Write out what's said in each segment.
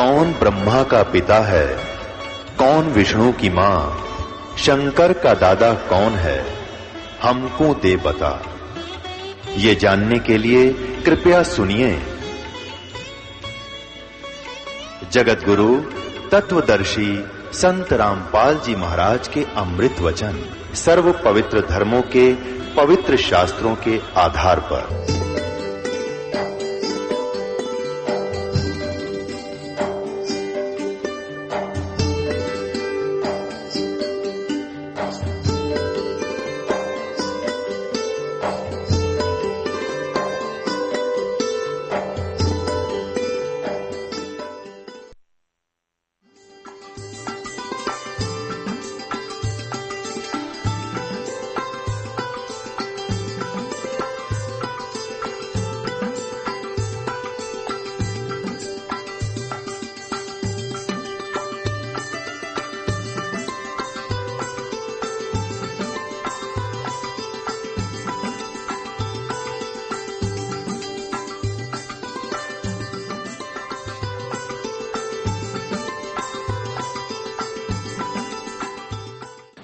कौन ब्रह्मा का पिता है, कौन विष्णु की मां, शंकर का दादा कौन है, हमको दे बता। ये जानने के लिए कृपया सुनिए। जगत गुरु तत्वदर्शी संत रामपाल जी महाराज के अमृत वचन सर्व पवित्र धर्मों के पवित्र शास्त्रों के आधार पर।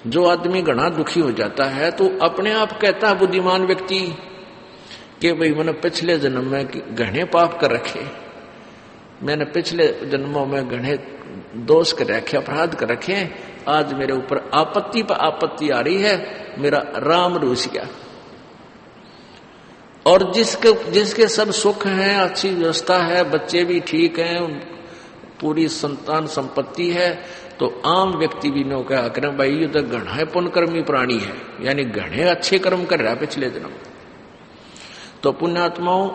जो आदमी घना दुखी हो जाता है तो अपने आप कहता है बुद्धिमान व्यक्ति कि भाई मैंने पिछले जन्म में घने पाप कर रखे, मैंने पिछले जन्मों में घने दोष कर रखे, अपराध कर रखे, आज मेरे ऊपर आपत्ति पर आपत्ति आ रही है, मेरा राम रूस गया। और जिसके सब सुख हैं, अच्छी व्यवस्था है, बच्चे भी ठीक हैं, पूरी संतान संपत्ति है, तो आम व्यक्ति भी नो क्या करें, भाई ये तो घना पुण्यकर्मी प्राणी है, यानी घने अच्छे कर्म कर रहा है पिछले जन्म। तो पुण्यात्माओं,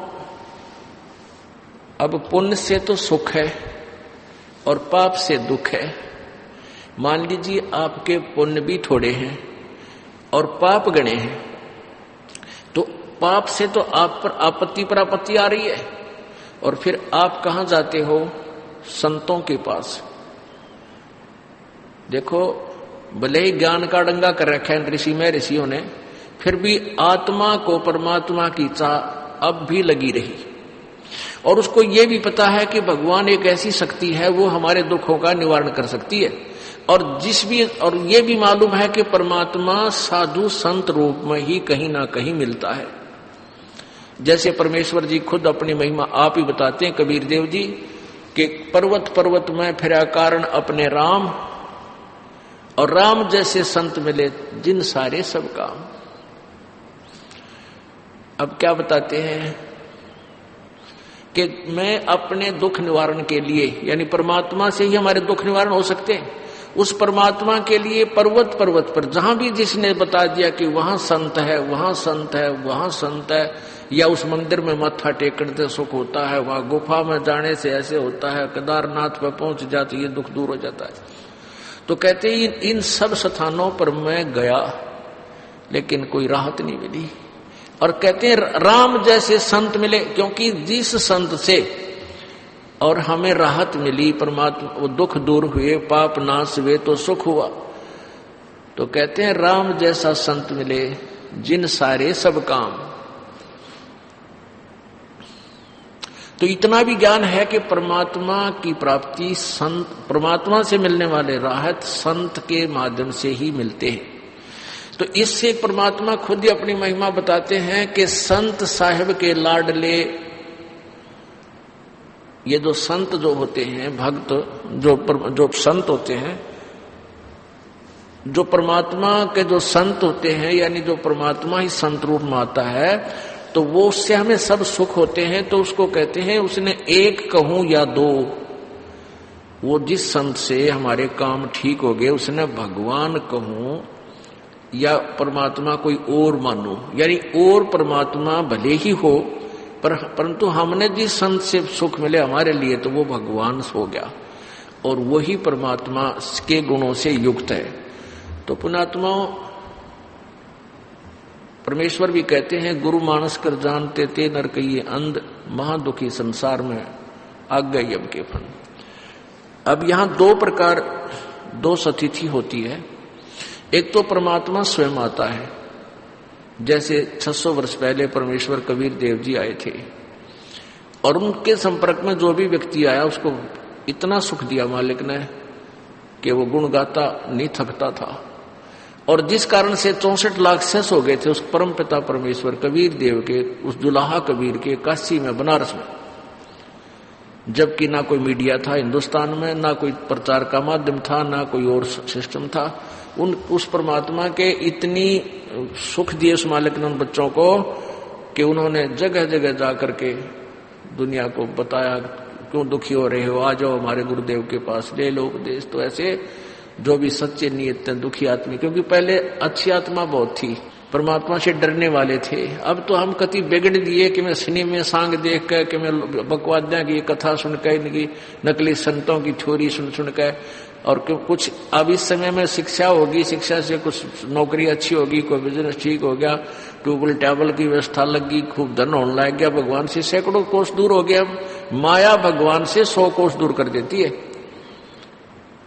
अब पुण्य से तो सुख है और पाप से दुख है। मान लीजिए आपके पुण्य भी थोड़े हैं और पाप गणे हैं, तो पाप से तो आप पर आपत्ति आ रही है, और फिर आप कहां जाते हो? संतों के पास। देखो, भले ही ज्ञान का डंगा कर रखा है ऋषियों ने, फिर भी आत्मा को परमात्मा की चाह अब भी लगी रही, और उसको ये भी पता है कि भगवान एक ऐसी शक्ति है वो हमारे दुखों का निवारण कर सकती है, और ये भी मालूम है कि परमात्मा साधु संत रूप में ही कहीं ना कहीं मिलता है। जैसे परमेश्वर जी खुद अपनी महिमा आप ही बताते हैं, कबीर देव जी, कि पर्वत पर्वत में फिरा कारण अपने राम, और राम जैसे संत मिले जिन सारे सब काम। अब क्या बताते हैं कि मैं अपने दुख निवारण के लिए, यानी परमात्मा से ही हमारे दुख निवारण हो सकते हैं, उस परमात्मा के लिए पर्वत पर्वत पर जहां भी जिसने बता दिया कि वहां संत है, वहां संत है, वहां संत है, या उस मंदिर में मत्था टेकने से सुख होता है, वहां गुफा में जाने से ऐसे होता है, केदारनाथ पर पहुंच जाते ये दुख दूर हो जाता है, तो कहते हैं इन सब स्थानों पर मैं गया लेकिन कोई राहत नहीं मिली। और कहते हैं राम जैसे संत मिले, क्योंकि जिस संत से और हमें राहत मिली, परमात्मा, वो दुख दूर हुए, पाप नाश हुए, तो सुख हुआ। तो कहते हैं राम जैसा संत मिले जिन सारे सब काम। तो इतना भी ज्ञान है कि परमात्मा की प्राप्ति संत, परमात्मा से मिलने वाले राहत संत के माध्यम से ही मिलते हैं। तो इससे परमात्मा खुद ही अपनी महिमा बताते हैं कि संत साहिब के लाडले, ये जो संत जो होते हैं, भक्त जो संत होते हैं, जो परमात्मा के जो संत होते हैं, यानी जो परमात्मा ही संत रूप में आता है, तो वो उससे हमें सब सुख होते हैं। तो उसको कहते हैं, उसने एक कहूं या दो, वो जिस संत से हमारे काम ठीक हो गए, उसने भगवान कहूं या परमात्मा कोई और मानो, यानी और परमात्मा भले ही हो, परंतु हमने जिस संत से सुख मिले हमारे लिए, तो वो भगवान हो गया, और वही परमात्मा के गुणों से युक्त है। तो पुण्यात्माओं, परमेश्वर भी कहते हैं, गुरु मानस कर जानते ते नर कहिए अंध, महादुखी संसार में आज्ञा यम के फन। अब यहां दो सतिथि होती है। एक तो परमात्मा स्वयं आता है, जैसे 600 वर्ष पहले परमेश्वर कबीर देव जी आए थे, और उनके संपर्क में जो भी व्यक्ति आया उसको इतना सुख दिया मालिक ने कि वो गुण गाता नहीं थकता था। और जिस कारण से 64 लाख सेस हो गए थे उस परम पिता परमेश्वर कबीर देव के, उस दुल्हा कबीर के काशी में, बनारस में, जबकि ना कोई मीडिया था हिंदुस्तान में, ना कोई प्रचार का माध्यम था, ना कोई और सिस्टम था। उस परमात्मा के इतनी सुख दिए उस मालिक ने उन बच्चों को कि उन्होंने जगह जगह जा करके दुनिया को बताया, क्यों दुखी हो रहे हो, आ जाओ हमारे गुरुदेव के पास, ले लो उपदेश। तो ऐसे जो भी सच्चे नियत दुखी आदमी, क्योंकि पहले अच्छी आत्मा बहुत थी, परमात्मा से डरने वाले थे। अब तो हम कति बिगड़ दिए कि मैं सिनेमा में सांग देख कर, कि मैं बकवादियां की कथा सुनकर, इनकी नकली संतों की थ्योरी सुन कर, और कुछ अब इस समय में शिक्षा होगी, शिक्षा से कुछ नौकरी अच्छी होगी, कोई बिजनेस ठीक हो गया, ट्यूबल टैबल की व्यवस्था लगी, खूब धन होने लग गया, भगवान से सैकड़ों कोस दूर हो गया। माया भगवान से 100 कोस दूर कर देती है।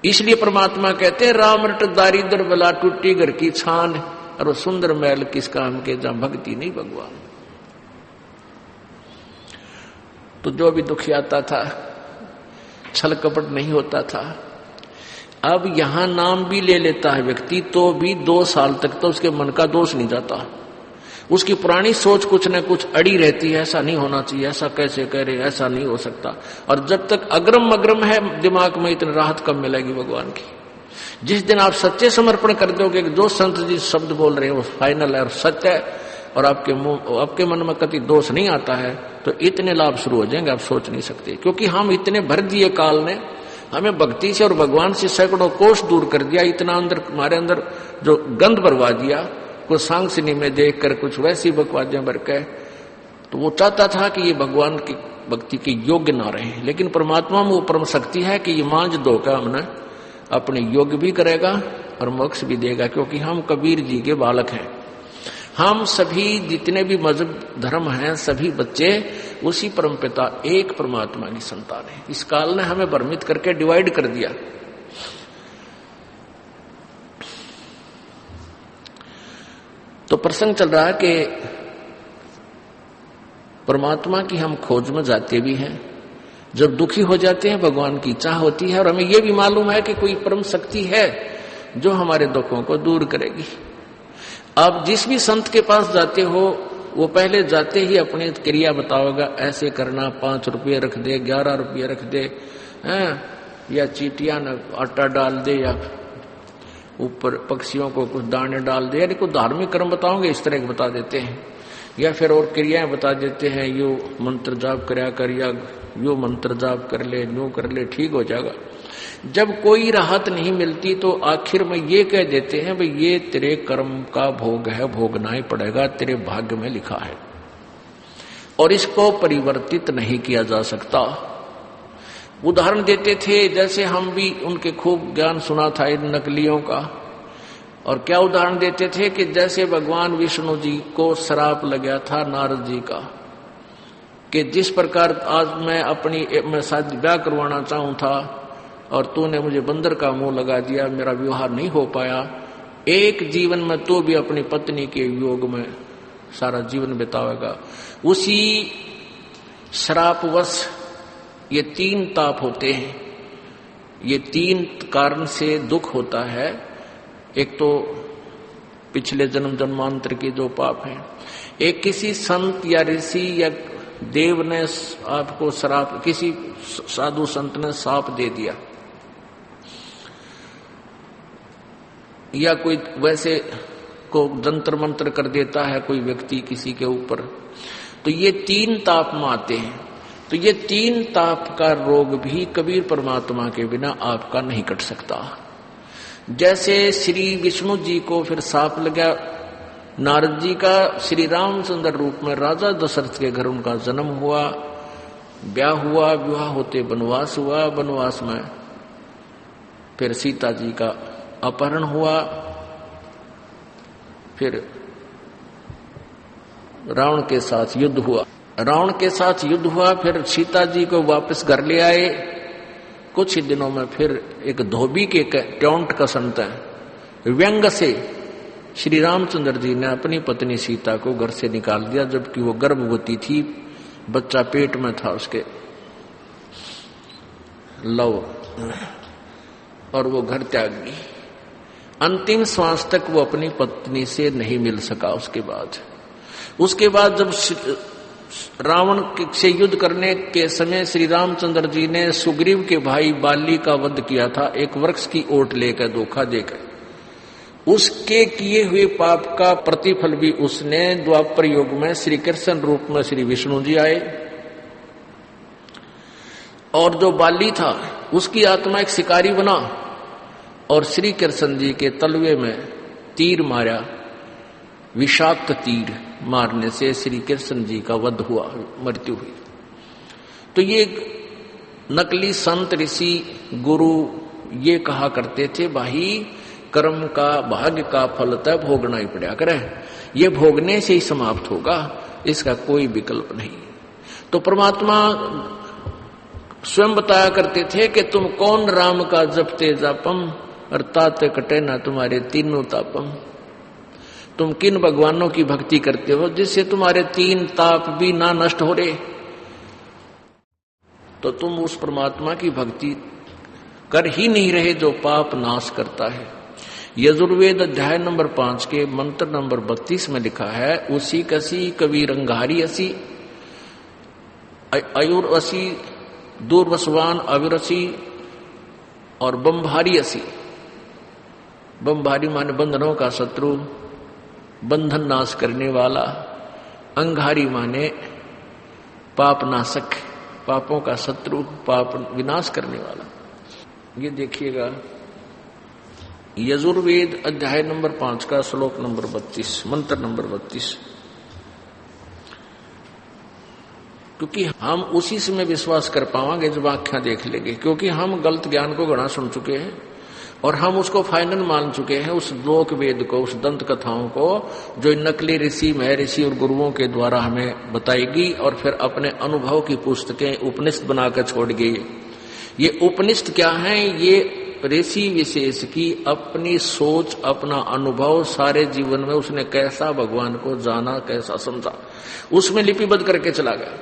इसलिए परमात्मा कहते हैं राम रट दारिद्र बला टूटी घर की छान, और सुंदर महल किस काम के जहां भक्ति नहीं भगवान। तो जो भी दुखी आता था, छल कपट नहीं होता था। अब यहां नाम भी ले लेता है व्यक्ति तो भी 2 साल तक तो उसके मन का दोष नहीं जाता। उसकी पुरानी सोच कुछ न कुछ अड़ी रहती है, ऐसा नहीं होना चाहिए, ऐसा कैसे कह रहे, ऐसा नहीं हो सकता। और जब तक अग्रम अग्रम है दिमाग में, इतनी राहत कम मिलेगी भगवान की। जिस दिन आप सच्चे समर्पण कर दोगे कि जो संत जी शब्द बोल रहे हैं वो फाइनल है और सत्य है, और आपके मन में कभी दोष नहीं आता है, तो इतने लाभ शुरू हो जाएंगे आप सोच नहीं सकते। क्योंकि हम इतने भर दिए, काल ने हमें भक्ति से और भगवान से सैकड़ों कोष दूर कर दिया, इतना अंदर हमारे अंदर जो गंध भरवा दिया, कुछ सांगसिनी में देख कर कुछ वैसी बकवादियां भर के। तो वो चाहता था कि ये भगवान की भक्ति के योग्य ना रहे, लेकिन परमात्मा में वो परम शक्ति है कि ये मांझ दो का हमने अपने योग्य भी करेगा और मोक्ष भी देगा। क्योंकि हम कबीर जी के बालक हैं, हम सभी जितने भी मजहब धर्म हैं, सभी बच्चे उसी परमपिता एक परमात्मा की संतान है। इस काल ने हमें भ्रमित करके डिवाइड कर दिया। तो प्रसंग चल रहा है कि परमात्मा की हम खोज में जाते भी हैं, जब दुखी हो जाते हैं भगवान की चाह होती है, और हमें यह भी मालूम है कि कोई परम शक्ति है जो हमारे दुखों को दूर करेगी। आप जिस भी संत के पास जाते हो वो पहले जाते ही अपनी क्रिया बताओगा, ऐसे करना, 5 रुपये रख दे, 11 रुपये रख दे, या चीटियां न आटा डाल दे, या ऊपर पक्षियों को कुछ दाने डाल दे, यानी कुछ धार्मिक कर्म बताओगे इस तरह के बता देते हैं, या फिर और क्रियाएं बता देते हैं, यो मंत्र जाप करया कर, या यो मंत्र जाप कर ले, यूं कर ले, ठीक हो जाएगा। जब कोई राहत नहीं मिलती तो आखिर में ये कह देते हैं भाई ये तेरे कर्म का भोग है, भोगना ही पड़ेगा, तेरे भाग्य में लिखा है और इसको परिवर्तित नहीं किया जा सकता। उदाहरण देते थे, जैसे हम भी उनके खूब ज्ञान सुना था इन नकलियों का। और क्या उदाहरण देते थे कि जैसे भगवान विष्णु जी को श्राप लगा था नारद जी का, कि जिस प्रकार आज मैं शादी ब्याह करवाना चाहूं था और तूने मुझे बंदर का मुंह लगा दिया, मेरा विवाह नहीं हो पाया, एक जीवन में तू भी अपनी पत्नी के योग में सारा जीवन बितावेगा। उसी श्रापवश ये 3 ताप होते हैं, ये 3 कारण से दुख होता है। एक तो पिछले जन्म जन्मांतर के जो पाप हैं, एक किसी संत या ऋषि या देव ने आपको श्राप, किसी साधु संत ने श्राप दे दिया, या कोई वैसे को जंतर मंत्र कर देता है कोई व्यक्ति किसी के ऊपर, तो ये 3 ताप में आते हैं। तो ये 3 ताप का रोग भी कबीर परमात्मा के बिना आपका नहीं कट सकता। जैसे श्री विष्णु जी को फिर साप लगा, नारद जी का श्री रामचंद्र रूप में राजा दशरथ के घर उनका जन्म हुआ, ब्याह हुआ, विवाह होते वनवास हुआ, वनवास में फिर सीता जी का अपहरण हुआ, फिर रावण के साथ युद्ध हुआ, फिर सीता जी को वापस घर ले आए। कुछ ही दिनों में फिर एक धोबी के टोंट का संत है, व्यंग से श्री रामचंद्र जी ने अपनी पत्नी सीता को घर से निकाल दिया, जबकि वो गर्भवती थी, बच्चा पेट में था उसके। लव, और वो घर त्याग गई। अंतिम श्वास तक वो अपनी पत्नी से नहीं मिल सका। उसके बाद जब रावण से युद्ध करने के समय श्री रामचंद्र जी ने सुग्रीव के भाई बाली का वध किया था, एक वृक्ष की ओट लेकर, धोखा देकर। उसके किए हुए पाप का प्रतिफल भी उसने द्वापर युग में श्री कृष्ण रूप में श्री विष्णु जी आए, और जो बाली था उसकी आत्मा एक शिकारी बना और श्री कृष्ण जी के तलवे में तीर मारा। विषाक्त तीर मारने से श्री कृष्ण जी का वध हुआ, मृत्यु हुई। तो ये नकली संत ऋषि गुरु ये कहा करते थे, भाई कर्म का भाग्य का फल तब भोगना ही पड़ा करे, ये भोगने से ही समाप्त होगा, इसका कोई विकल्प नहीं। तो परमात्मा स्वयं बताया करते थे कि तुम कौन राम का जपते जापम, अर्थात कटे ना तुम्हारे तीनों तापम। तुम किन भगवानों की भक्ति करते हो जिससे तुम्हारे तीन ताप भी ना नष्ट हो रहे, तो तुम उस परमात्मा की भक्ति कर ही नहीं रहे जो पाप नाश करता है। यजुर्वेद अध्याय नंबर 5 के मंत्र नंबर 32 में लिखा है, उसी कसी कबीर अंगारी असी, अयुर असी, दूरवसवान अविरसी और बम्भारी असी। बम्भारी माने बंधनों का शत्रु, बंधन नाश करने वाला। अंगारी माने पाप नाशक, पापों का शत्रु, पाप विनाश करने वाला। ये देखिएगा यजुर्वेद अध्याय नंबर 5 का श्लोक नंबर 32, मंत्र नंबर 32। क्योंकि हम उसी समय विश्वास कर पाएंगे जब आख्या देख लेंगे, क्योंकि हम गलत ज्ञान को गणा सुन चुके हैं और हम उसको फाइनल मान चुके हैं, उस लोक वेद को, उस दंत कथाओं को जो नकली ऋषि महर्षि और गुरुओं के द्वारा हमें बताएगी, और फिर अपने अनुभव की पुस्तकें उपनिषद बनाकर छोड़ गई। ये उपनिषद क्या है? ये ऋषि विशेष की अपनी सोच, अपना अनुभव, सारे जीवन में उसने कैसा भगवान को जाना, कैसा समझा, उसमें लिपिबद्ध करके चला गया।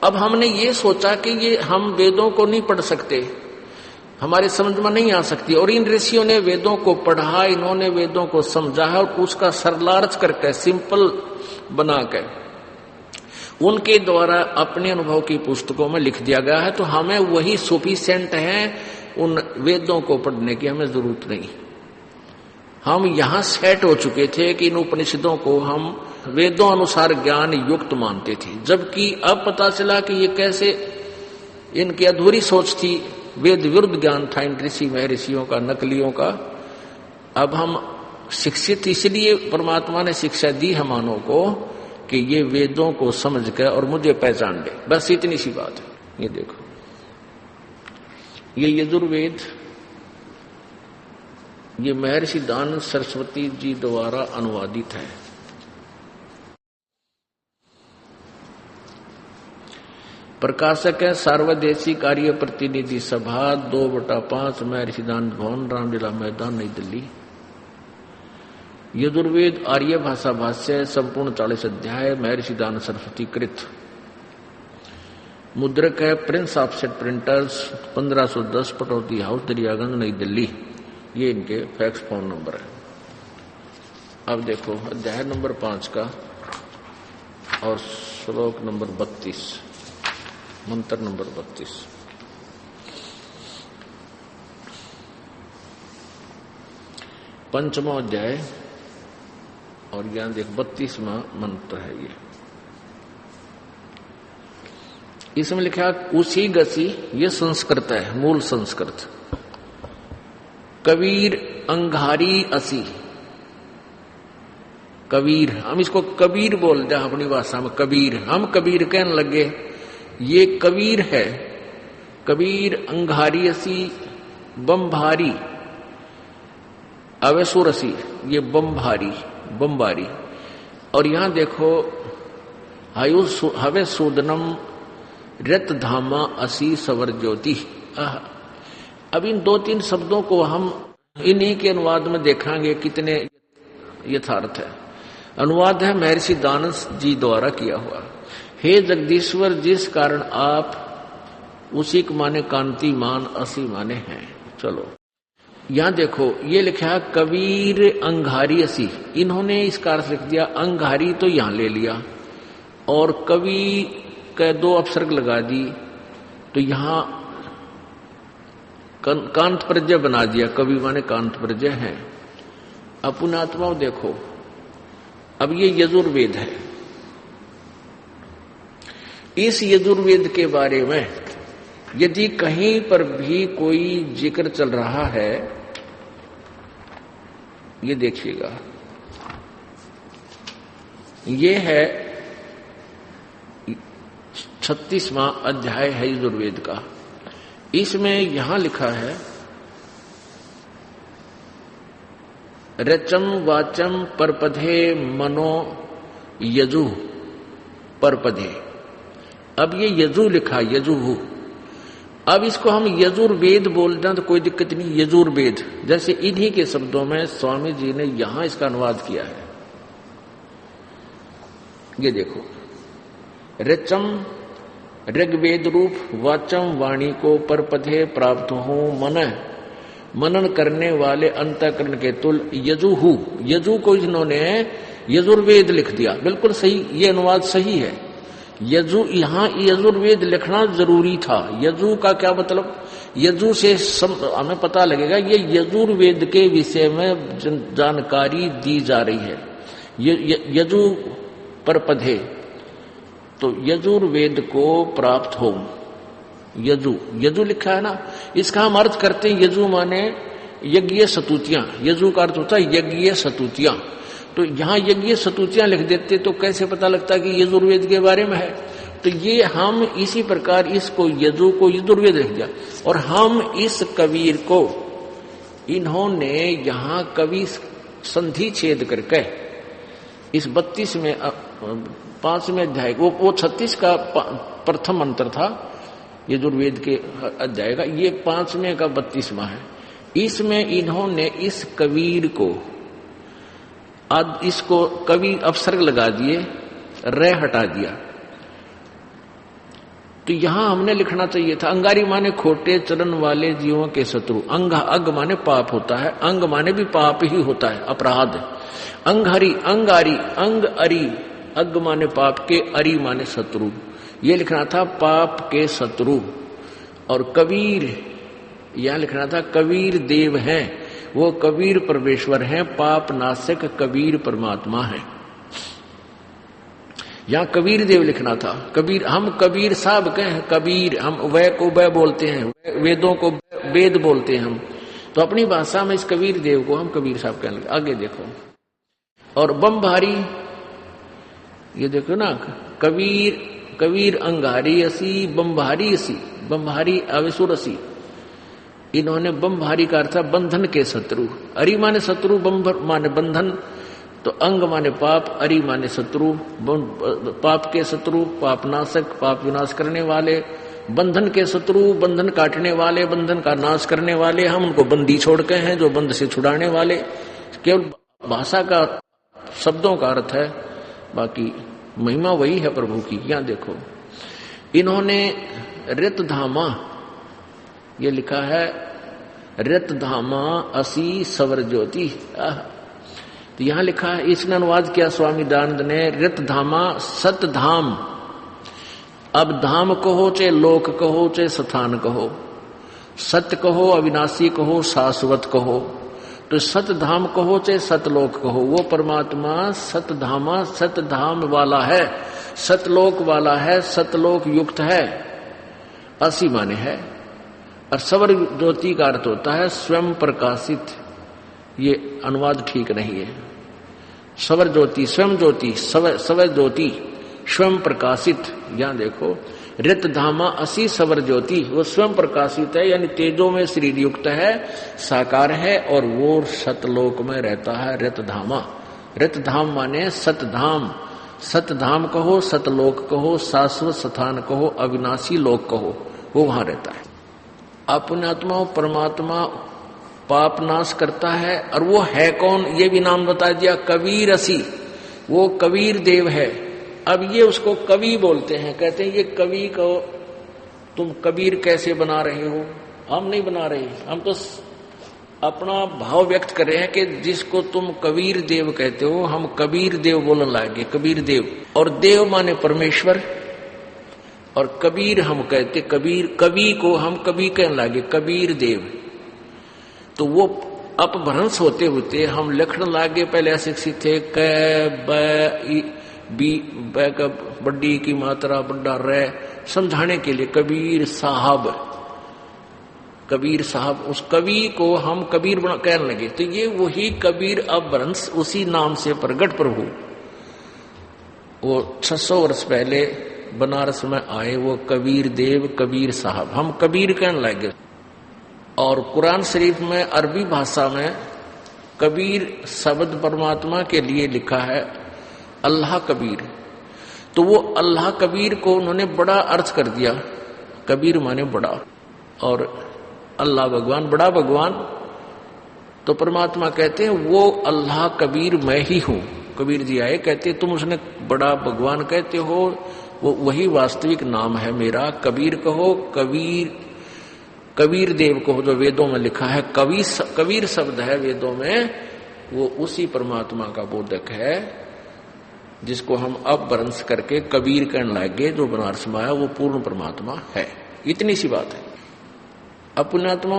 अब हमने ये सोचा कि ये हम वेदों को नहीं पढ़ सकते, हमारे समझ में नहीं आ सकती, और इन ऋषियों ने वेदों को पढ़ा, इन्होंने वेदों को समझा है और उसका सरलार्ज करके, सिंपल बनाकर उनके द्वारा अपने अनुभव की पुस्तकों में लिख दिया गया है। तो हमें वही सफिशिएंट है, उन वेदों को पढ़ने की हमें जरूरत नहीं। हम यहां सेट हो चुके थे कि इन उपनिषदों को हम वेदों अनुसार ज्ञान युक्त मानते थे, जबकि अब पता चला कि ये कैसे, इनकी अधूरी सोच थी, वेद विरुद्ध ज्ञान था इन ऋषि महर्षियों का, नकलियों का। अब हम शिक्षित, इसलिए परमात्मा ने शिक्षा दी है मानव को कि ये वेदों को समझ कर और मुझे पहचान ले, बस इतनी सी बात है। ये देखो, ये यजुर्वेद, ये महर्षि दानंद सरस्वती जी द्वारा अनुवादित है। प्रकाशक है सार्वदेशी कार्य प्रतिनिधि सभा 2/5 महर्षि दानंद भवन, रामलीला मैदान, नई दिल्ली। यजुर्वेद आर्य भाषा भाष्य संपूर्ण 40 अध्याय, महर्षि दानंद सरस्वती कृत। मुद्रक है Prince Offset Printers, 1510 Pataudi House, Daryaganj, New Delhi. ये इनके फैक्स फोन नंबर है। अब देखो अध्याय नंबर 5 का और श्लोक नंबर 32, मंत्र नंबर 32। पंचमा अध्याय और यहां देख 32वां मंत्र है। ये इसमें लिखा उसी गसी, ये संस्कृत है, मूल संस्कृत। कबीर अंगारी असी, कबीर, हम इसको कबीर बोलते हैं अपनी भाषा में, कबीर, हम कबीर कहने लगे, ये कबीर है। कबीर अंगारी असी, बम्भारी, अवेसुरसी, ये बम्भारी, बम्बारी। और यहां देखो हवे सूदनम रत धामा असी सवर ज्योति। अब इन 2-3 शब्दों को हम इन्हीं के अनुवाद में देखेंगे कितने यथार्थ है। अनुवाद है महर्षि दानंद जी द्वारा किया हुआ। हे जगदीश्वर, जिस कारण आप उसी के माने कांतिमान, असी माने हैं। चलो यहां देखो ये लिखा है कबीर अंगारी असी, इन्होंने इसका अर्थ लिख दिया अंगारी तो यहां ले लिया और कवि के दो अपसर्ग लगा दी तो यहां कांत प्रजय बना दिया, कवि माने कांत प्रजय है। अपुनात्मा देखो अब ये यजुर्वेद है, इस यजुर्वेद के बारे में यदि कहीं पर भी कोई जिक्र चल रहा है, ये देखिएगा, ये है 36वां अध्याय है यजुर्वेद का। इसमें यहां लिखा है रचम वाचम परपधे मनो यजु परपधे। अब ये यजु लिखा, यजुहु, अब इसको हम यजुर्वेद बोलते हैं तो कोई दिक्कत नहीं, यजुर्वेद जैसे इन्हीं के शब्दों में स्वामी जी ने यहां इसका अनुवाद किया है। ये देखो रचम ऋग्वेद रूप, वाचम वाणी को परपधे प्राप्त हो, मनन करने वाले अंतःकरण के तुल यजुहु, यजु को इन्होंने यजुर्वेद लिख दिया, बिल्कुल सही, ये अनुवाद सही है। यजु यहां यजुर्वेद लिखना जरूरी था। यजु का क्या मतलब, यजु से हमें पता लगेगा ये यजुर्वेद के विषय में जानकारी दी जा रही है। यजु परपधे तो यजुर्वेद को प्राप्त हो, यजु यजु लिखा है ना, इसका हम अर्थ करते हैं यजु माने यज्ञ सतुतियां, यजु का अर्थ होता है यज्ञ सतुतियां, तो यहां यज्ञ सतुतियां लिख देते तो कैसे पता लगता कि यजुर्वेद के बारे में है। तो ये हम इसी प्रकार इसको यजु को यजुर्वेद लिख दिया और हम इस कबीर को इन्होंने यहां कवि संधि छेद करके इस 32 में 5वें अध्याय वो 36 का प्रथम अंतर था यजुर्वेद के अध्याय का, ये 5वें का 32वां है। इसमें इन्होंने इस कबीर को इसको कवि अपसर्ग लगा दिए, रे हटा दिया। तो यहां हमने लिखना चाहिए था अंगारी माने खोटे चरण वाले जीवों के शत्रु, अग माने पाप होता है, अंग माने भी पाप ही होता है, अपराध। अंगारी अंगारी अंग अरी, अग माने पाप के, अरी माने शत्रु, ये लिखना था पाप के शत्रु। और कबीर यहां लिखना था कबीर देव हैं, वो कबीर परमेश्वर हैं, पाप नाशक कबीर परमात्मा है। यहां कबीर देव लिखना था, कबीर हम कबीर साहब कहें, कबीर हम वह को वह बोलते हैं, वेदों को वेद बोलते हैं हम, तो अपनी भाषा में इस कबीर देव को हम कबीर साहब कहने लगे। आगे देखो और बम भारी, ये देखो ना कबीर कबीर अंगारी असी बम्भारी असी, बम्भारी आवेशुर असी, इन्होंने बम्भारी का अर्थ बंधन के शत्रु, अरि माने शत्रु, बम माने बंधन, तो अंग माने पाप, अरि माने शत्रु, पाप के शत्रु, पाप नाशक, पाप विनाश करने वाले, बंधन के शत्रु, बंधन काटने वाले, बंधन का नाश करने वाले, हम उनको बंदी छोड़ के हैं जो बंद से छुड़ाने वाले। केवल भाषा का शब्दों का अर्थ है, बाकी महिमा वही है प्रभु की। यहां देखो इन्होंने रितधामा, ये लिखा है रितधामा असी सवर ज्योति, तो यहां लिखा है, इसने अनुवाद किया स्वामी दयानंद ने, रितधामा सतधाम। अब धाम कहो चाहे लोक कहो चाहे स्थान कहो, सत्य कहो अविनाशी कहो शाश्वत कहो, तो सतधाम कहो चाहे सतलोक कहो, वो परमात्मा सतधामा सतधाम वाला है, सतलोक वाला है, सतलोक युक्त है, असी माने है। और सवर ज्योति का अर्थ होता है स्वयं प्रकाशित, ये अनुवाद ठीक नहीं है। सवर ज्योति स्वयं ज्योति, सवर ज्योति स्वयं प्रकाशित। यहां देखो रितधामा असी सवर ज्योति, वो स्वयं प्रकाशित है, यानी तेजो में श्री युक्त है, साकार है और वो सतलोक में रहता है। रितधामा, रितधाम माने सतधाम, सतधाम कहो, सतलोक कहो, शाश्वत स्थान कहो, अविनाशी लोक कहो, वो वहां रहता है। अपने आत्मा परमात्मा पाप नाश करता है, और वो है कौन, ये भी नाम बता दिया, कबीर असी, वो कबीर देव है। अब ये उसको कवि बोलते हैं, कहते हैं ये कवि को तुम कबीर कैसे बना रहे हो? हम नहीं बना रहे, हम तो अपना भाव व्यक्त कर रहे हैं कि जिसको तुम कबीर देव कहते हो, हम कबीर देव बोलने लगे। कबीर देव, और देव माने परमेश्वर, और कबीर हम कहते, कबीर कवि को हम कवि कहने लगे, कबीर देव। तो वो अपभ्रंश होते होते हम लिखने लगे, पहले अशिक्षित थे, क ब का बड्डी की मात्रा बड्डा रे समझाने के लिए कबीर साहब, कबीर साहब, उस कवि को हम कबीर कहने लगे। तो ये वही कबीर अपभ्रंश उसी नाम से प्रगट प्रभु वो 600 वर्ष पहले बनारस में आए, वो कबीर देव, कबीर साहब, हम कबीर कहने लगे। और कुरान शरीफ में अरबी भाषा में कबीर शब्द परमात्मा के लिए लिखा है अल्लाह कबीर। तो वो अल्लाह कबीर को उन्होंने बड़ा अर्थ कर दिया, कबीर माने बड़ा, और अल्लाह भगवान, बड़ा भगवान। तो परमात्मा कहते हैं वो अल्लाह कबीर मैं ही हूं। कबीर जी आए, कहते तुम उसने बड़ा भगवान कहते हो, वो वही वास्तविक नाम है मेरा। कबीर कहो, कबीर कबीर देव कहो, जो वेदों में लिखा है, कबीर शब्द है वेदों में, वो उसी परमात्मा का बोधक है जिसको हम अपभ्रंश करके कबीर कहने लगे। जो बनारस में आया वो पूर्ण परमात्मा है। इतनी सी बात है। अपनात्मा,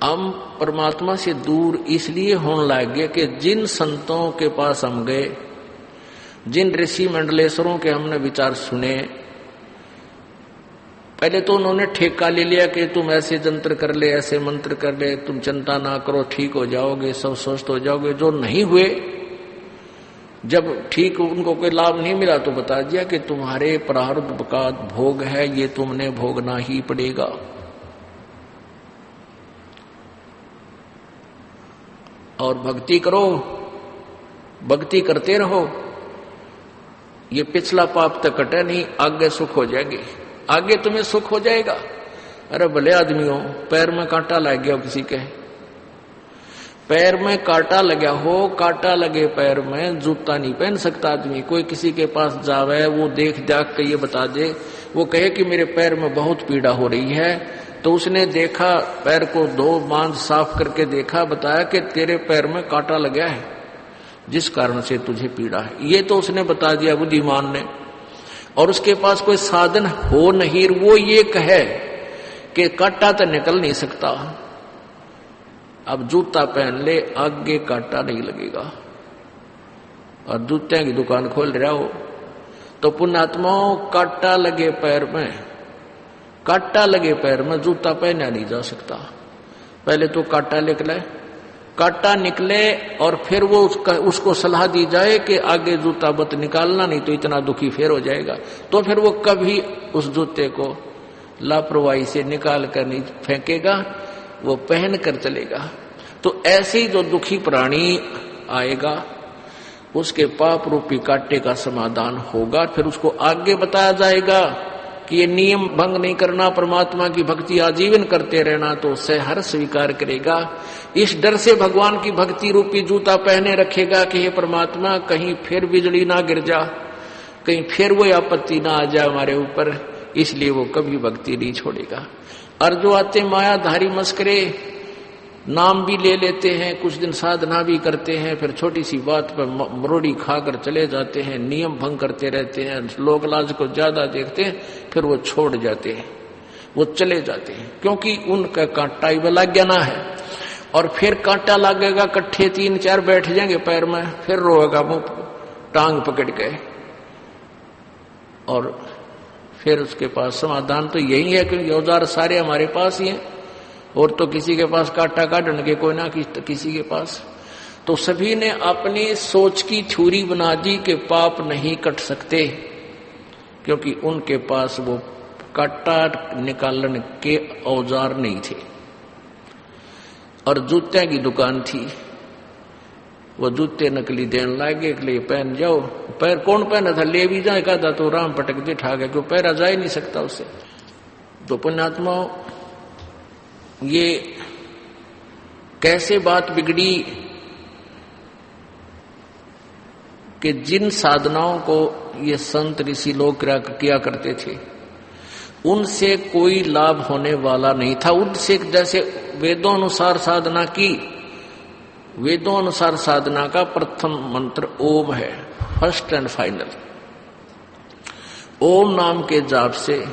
हम परमात्मा से दूर इसलिए होने लगे कि जिन संतों के पास हम गए, जिन ऋषि मंडलेश्वरों के हमने विचार सुने, पहले तो उन्होंने ठेका ले लिया कि तुम ऐसे जंत्र कर ले, ऐसे मंत्र कर ले, तुम चिंता ना करो, ठीक हो जाओगे, सब स्वस्थ हो जाओगे। जो नहीं हुए, जब ठीक उनको कोई लाभ नहीं मिला तो बता दिया कि तुम्हारे प्रारब्ध का भोग है, ये तुमने भोगना ही पड़ेगा। और भक्ति करो, भक्ति करते रहो, ये पिछला पाप तक कटे नहीं, आगे सुख हो जाएगी, आगे तुम्हें सुख हो जाएगा। अरे भले आदमी हो, पैर में कांटा लग गया, किसी के पैर में कांटा लगा हो, कांटा लगे पैर में जूता नहीं पहन सकता आदमी। कोई किसी के पास जावे, वो देख दाख के ये बता दे, वो कहे कि मेरे पैर में बहुत पीड़ा हो रही है, तो उसने देखा, पैर को दो मांस साफ करके देखा, बताया कि तेरे पैर में कांटा लगा है, जिस कारण से तुझे पीड़ा है। ये तो उसने बता दिया बुद्धिमान ने, और उसके पास कोई साधन हो नहीं, वो ये कहे कि कांटा तो निकल नहीं सकता, अब जूता पहन ले, आगे कांटा नहीं लगेगा। और जूते की दुकान खोल रहा हो तो पुण्यात्माओं, कांटा लगे पैर में, कांटा लगे पैर में जूता पहना नहीं जा सकता। पहले तो कांटा निकले, कांटा निकले और फिर वो उसको सलाह दी जाए कि आगे जूता मत निकालना, नहीं तो इतना दुखी फिर हो जाएगा। तो फिर वो कभी उस जूते को लापरवाही से निकाल कर नहीं फेंकेगा, वो पहन कर चलेगा। तो ऐसे ही जो दुखी प्राणी आएगा, उसके पाप रूपी कांटे का समाधान होगा। फिर उसको आगे बताया जाएगा कि ये नियम भंग नहीं करना, परमात्मा की भक्ति आजीवन करते रहना, तो उससे हर स्वीकार करेगा। इस डर से भगवान की भक्ति रूपी जूता पहने रखेगा कि हे परमात्मा, कहीं फिर बिजली ना गिर जा, कहीं फिर वो आपत्ति ना आ जाए हमारे ऊपर, इसलिए वो कभी भक्ति नहीं छोड़ेगा। और जो आते मायाधारी मस्करे, नाम भी ले लेते हैं, कुछ दिन साधना भी करते हैं, फिर छोटी सी बात पर मरोड़ी खाकर चले जाते हैं, नियम भंग करते रहते हैं, लोक लाज को ज्यादा देखते हैं, फिर वो छोड़ जाते हैं, वो चले जाते हैं, क्योंकि उनका कांटा ही लग गया ना है। और फिर कांटा लगेगा, कट्ठे 3-4 बैठ जाएंगे पैर में, फिर रोएगा मुंह टांग पकड़ के, और फिर उसके पास समाधान तो यही है कि औजार सारे हमारे पास ही हैं, और तो किसी के पास कांटा काटने के कोई ना किसी के पास। तो सभी ने अपनी सोच की थ्योरी बना दी कि पाप नहीं कट सकते, क्योंकि उनके पास वो कांटा निकालने के औजार नहीं थे। और जूते की दुकान थी, वो जूते नकली देने लगे के लिए पहन जाओ। पैर कौन पहना था, ले भी जाए कहा था तो राम पटक दे ठा गया, क्यों पैरा जा ही नहीं सकता उससे। तो पुण्यात्मा, ये कैसे बात बिगड़ी कि जिन साधनाओं को ये संत ऋषि लोग किया करते थे उनसे कोई लाभ होने वाला नहीं था। उनसे जैसे वेदों अनुसार साधना की, वेदों अनुसार साधना का प्रथम मंत्र ओम है, फर्स्ट एंड फाइनल। ओम नाम के जाप से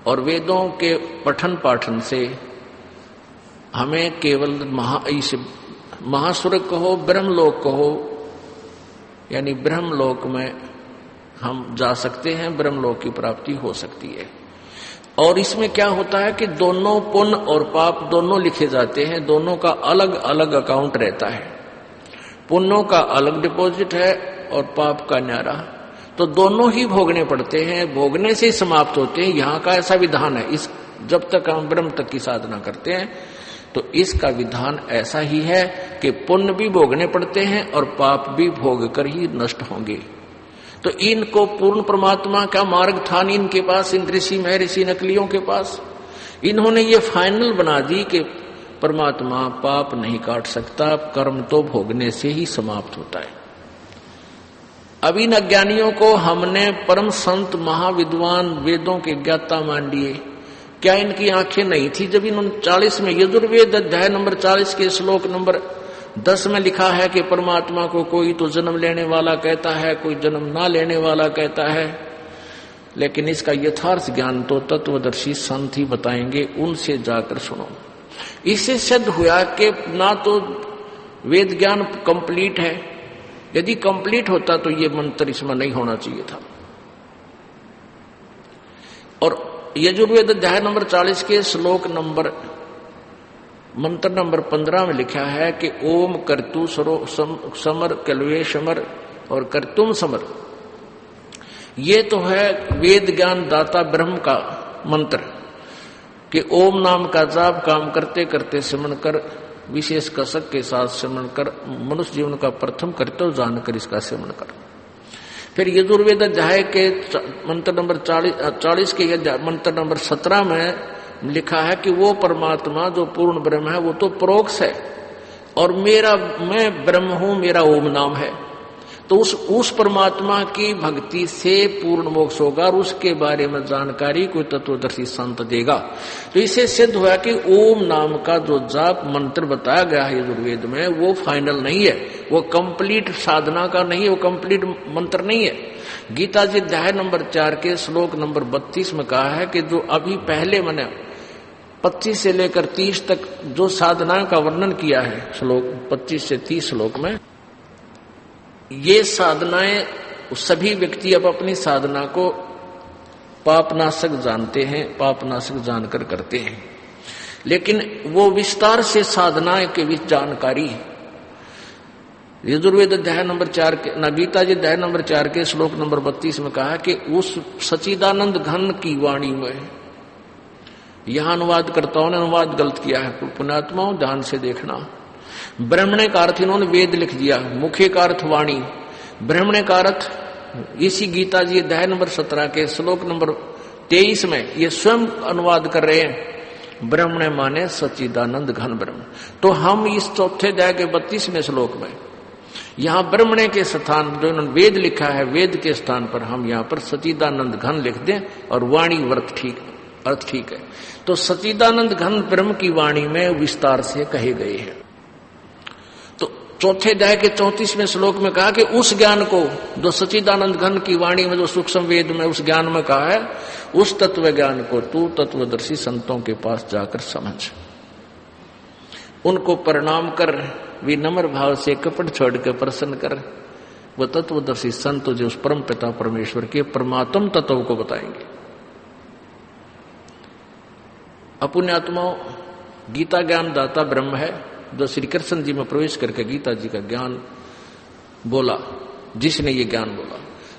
और वेदों के पठन पाठन से हमें केवल महास्वर्ग कहो, ब्रह्मलोक कहो, यानी ब्रह्मलोक में हम जा सकते हैं, ब्रह्मलोक की प्राप्ति हो सकती है। और इसमें क्या होता है कि दोनों पुण्य और पाप दोनों लिखे जाते हैं, दोनों का अलग अलग अकाउंट रहता है। पुण्यों का अलग डिपॉजिट है और पाप का न्यारा, तो दोनों ही भोगने पड़ते हैं, भोगने से ही समाप्त होते हैं। यहाँ का ऐसा विधान है, इस जब तक हम ब्रह्म तक की साधना करते हैं तो इसका विधान ऐसा ही है कि पुण्य भी भोगने पड़ते हैं और पाप भी भोग कर ही नष्ट होंगे। तो इनको पूर्ण परमात्मा का मार्ग था नहीं इनके पास, इन ऋषि महर्षि नकलियों के पास। इन्होंने ये फाइनल बना दी कि परमात्मा पाप नहीं काट सकता, कर्म तो भोगने से ही समाप्त होता है। अब इन अज्ञानियों को हमने परम संत महाविद्वान वेदों के ज्ञाता मान लिए। क्या इनकी आंखें नहीं थी जब इन्होंने 40 में यजुर्वेद अध्याय नंबर 40 के श्लोक नंबर 10 में लिखा है कि परमात्मा को कोई तो जन्म लेने वाला कहता है, कोई जन्म ना लेने वाला कहता है, लेकिन इसका यथार्थ ज्ञान तो तत्वदर्शी संत ही बताएंगे, उनसे जाकर सुनो। इससे सिद्ध हुआ कि ना तो वेद ज्ञान कंप्लीट है, यदि कंप्लीट होता तो ये मंत्र इसमें नहीं होना चाहिए था। और यजुर्वेद अध्याय नंबर 40 के श्लोक नंबर मंत्र नंबर 15 में लिखा है कि ओम कर्तु समर कलवे समर और कर्तुम समर। ये तो है वेद ज्ञान दाता ब्रह्म का मंत्र कि ओम नाम का जाप काम करते करते सिमरण कर, विशेष कसक के साथ सिमरण कर, मनुष्य जीवन का प्रथम कर्तव्य जानकर इसका सिमरण कर। फिर यजुर्वेद अध्याय के मंत्र नंबर 40 के मंत्र नंबर 17 में लिखा है कि वो परमात्मा जो पूर्ण ब्रह्म है वो तो परोक्ष है और मैं ब्रह्म हूं, मेरा ओम नाम है। तो उस परमात्मा की भक्ति से पूर्ण मोक्ष होगा और उसके बारे में जानकारी कोई तत्वदर्शी संत देगा। तो इसे सिद्ध हुआ कि ओम नाम का जो जाप मंत्र बताया गया है यजुर्वेद में वो फाइनल नहीं है, वो कंप्लीट साधना का नहीं है, वो कंप्लीट मंत्र नहीं है। गीता जी अध्याय नंबर 4 के श्लोक नंबर 32 में कहा है कि जो अभी पहले मैंने 25 से लेकर 30 तक जो साधना का वर्णन किया है, श्लोक 25 से 30 श्लोक में, ये साधनाएं सभी व्यक्ति अब अपनी साधना को पापनाशक जानते हैं, पापनाशक जानकर करते हैं, लेकिन वो विस्तार से साधना के बीच जानकारी है। यजुर्वेद अध्याय नंबर 4 के गीता जी अध्याय नंबर 4 के श्लोक नंबर 32 में कहा कि उस सच्चिदानंद घन की वाणी में, यहां अनुवादकर्ताओं ने अनुवाद गलत किया है, पुण्यात्माओं ध्यान से देखना। ब्रह्मणे का अर्थ इन्होंने वेद लिख दिया, मुख्य का अर्थ वाणी, ब्रह्मणे का अर्थ इसी गीता जी अध्याय नंबर 17 के श्लोक नंबर 23 में ये स्वयं अनुवाद कर रहे हैं, ब्रह्मणे माने सच्चिदानंद घन ब्रह्म। तो हम इस चौथे अध्याय के 32वें श्लोक में यहाँ ब्रह्मणे के स्थान जो इन्होंने वेद लिखा है, वेद के स्थान पर हम यहाँ पर सच्चिदानंद घन लिख दें और वाणी अर्थ ठीक है। तो सच्चिदानंद घन ब्रह्म की वाणी में विस्तार से कहे गए हैं। तो चौथे अध्याय के 34वें श्लोक में कहा कि उस ज्ञान को जो सच्चिदानंद घन की वाणी में जो सूक्ष्म वेद में उस ज्ञान में कहा है, उस तत्व ज्ञान को तू तत्वदर्शी संतों के पास जाकर समझ, उनको प्रणाम कर, विनम्र भाव से कपट छोड़ कर प्रसन्न कर। वह तत्वदर्शी संत जो उस परम पिता परमेश्वर के परमात्म तत्व को बताएंगे। अपुण्यात्माओं, गीता ज्ञान दाता ब्रह्म है जो श्री कृष्ण जी में प्रवेश करके गीता जी का ज्ञान बोला, जिसने ये ज्ञान बोला।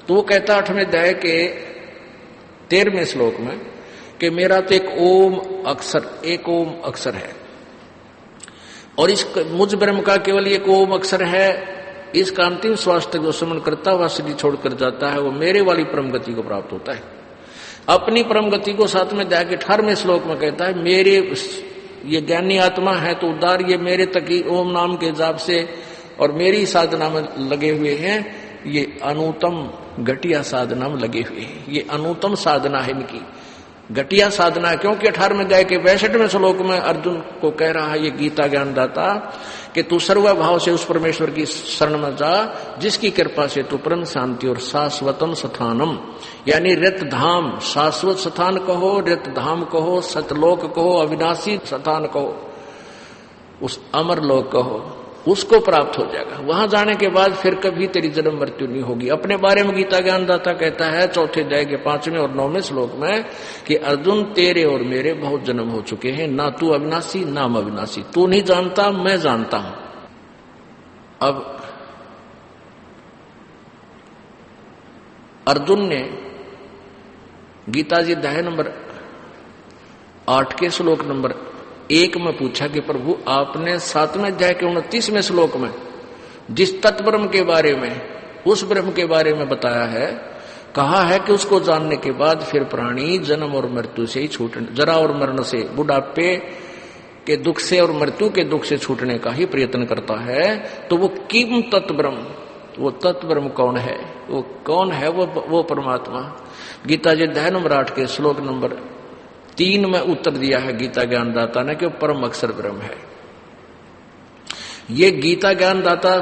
तो वो कहता 8वें अध्याय के 13वें श्लोक में कि मेरा तो एक ओम अक्षर है और इस मुझ ब्रह्म का केवल एक ओम अक्षर है। इसका अंतिम श्वास तक जो स्मरण करता हुआ शरीर छोड़कर जाता है वो मेरे वाली परम गति को प्राप्त होता है। अपनी परम गति को 7वें अध्याय के 18वें श्लोक में कहता है मेरे ये ज्ञानी आत्मा है तो उद्धार ये मेरे तक ही ओम नाम के जाप से और मेरी साधना में लगे हुए हैं, ये अनुत्तम घटिया साधना में लगे हुए हैं। ये अनुत्तम साधना है इनकी, घटिया साधना है। क्योंकि 18वें अध्याय के 62वें श्लोक में अर्जुन को कह रहा है ये गीता ज्ञानदाता कि तू सर्वभाव से उस परमेश्वर की शरण में जा जिसकी कृपा से तू परम शांति और शाश्वतम स्थानम, यानी रत धाम, शाश्वत स्थान कहो, रत धाम कहो, सतलोक कहो, अविनाशी स्थान कहो, उस अमर लोक कहो, उसको प्राप्त हो जाएगा। वहां जाने के बाद फिर कभी तेरी जन्म मृत्यु नहीं होगी। अपने बारे में गीता ज्ञानदाता कहता है 4थे अध्याय के 5वें और 9वें श्लोक में कि अर्जुन तेरे और मेरे बहुत जन्म हो चुके हैं, ना तू अविनाशी ना मैं अविनाशी, तू नहीं जानता मैं जानता हूं। अब अर्जुन ने गीता जी अध्याय नंबर 8 के श्लोक नंबर 1 में पूछा कि प्रभु आपने 7वें अध्याय के 29वें श्लोक में जिस तत्ब्रह्म के बारे में, उस ब्रह्म के बारे में बताया है, कहा है कि उसको जानने के बाद फिर प्राणी जन्म और मृत्यु से ही छूटने, जरा और मरण से, बुढ़ापे के दुख से और मृत्यु के दुख से छूटने का ही प्रयत्न करता है। तो वो किम तत्ब्रह्म, वो तत्ब्रह्म कौन है? वो कौन है? वो परमात्मा। गीता जी अध्याय नंबर 8 के श्लोक नंबर 3 में उत्तर दिया है गीता ज्ञानदाता ने कि परम अक्षर ब्रह्म है। ये गीता ज्ञानदाता